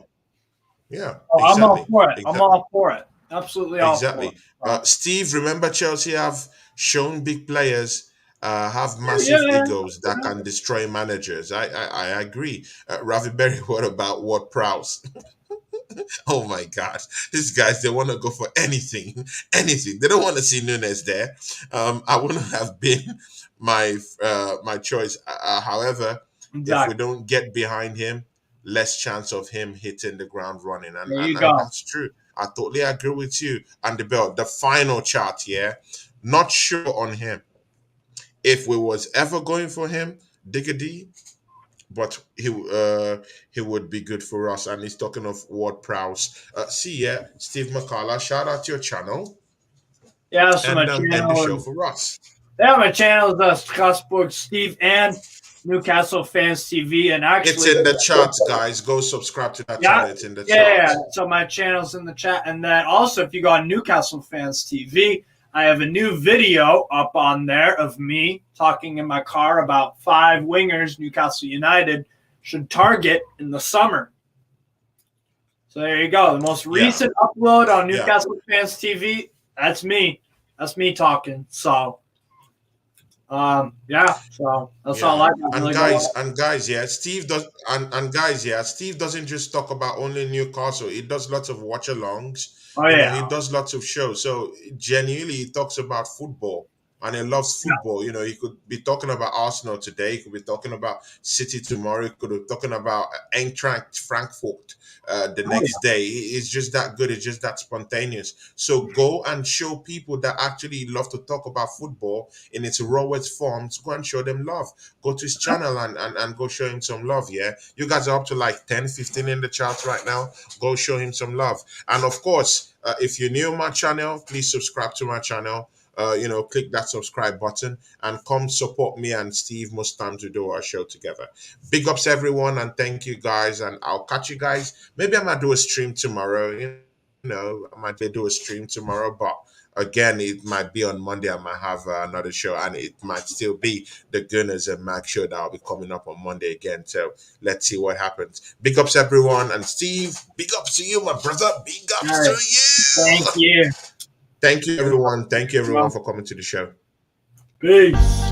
Yeah. Exactly. I'm all for it. Exactly. I'm all for it. Absolutely all for it. Steve, remember Chelsea have shown big players have massive egos that can destroy managers. I agree. Ravi Berry, what about Ward Prowse? Oh my gosh, these guys, they want to go for anything. They don't want to see Nunes there. I wouldn't have been my choice. However, if we don't get behind him, less chance of him hitting the ground running. And that's true. I totally agree with you. And the final chart here, not sure on him. If we was ever going for him, Diggity, but he would be good for us. And he's talking of Ward Prowse. Steve Machala, shout out to your channel. Yeah, so my channel. End the show for us. Yeah, my channel is Strasbourg Steve and Newcastle Fans TV. And actually, it's in the chat, guys. Go subscribe to that channel. It's in the chat. Yeah, so my channel's in the chat. And then also, if you go on Newcastle Fans TV, I have a new video up on there of me talking in my car about 5 wingers Newcastle United should target in the summer. So there you go. The most recent upload on Newcastle Fans TV, that's me. That's me talking. So, so that's all I got. And guys, Steve doesn't just talk about only Newcastle. He does lots of watch-alongs. He does lots of shows. So genuinely, he talks about football, and he loves football. He could be talking about Arsenal today. He could be talking about City tomorrow. He could be talking about Eintracht Frankfurt the next day. It's just that good. It's just that spontaneous. So go and show people that actually love to talk about football in its rawest forms. Go and show them love. Go to his channel and go show him some love. Yeah, you guys are up to like 10, 15 in the charts right now. Go show him some love. And of course, if you're new on my channel, please subscribe to my channel. Click that subscribe button and come support me and Steve most times we do our show together. Big ups everyone, and thank you guys, and I'll catch you guys. Maybe I might do a stream tomorrow. I might do a stream tomorrow, but again, it might be on Monday. I might have another show, and it might still be the Gooners and Magz show that will be coming up on Monday again. So let's see what happens. Big ups everyone, and Steve, big ups to you, my brother. Big ups to you. Thank you. Thank you, everyone. Thank you, everyone, for coming to the show. Peace.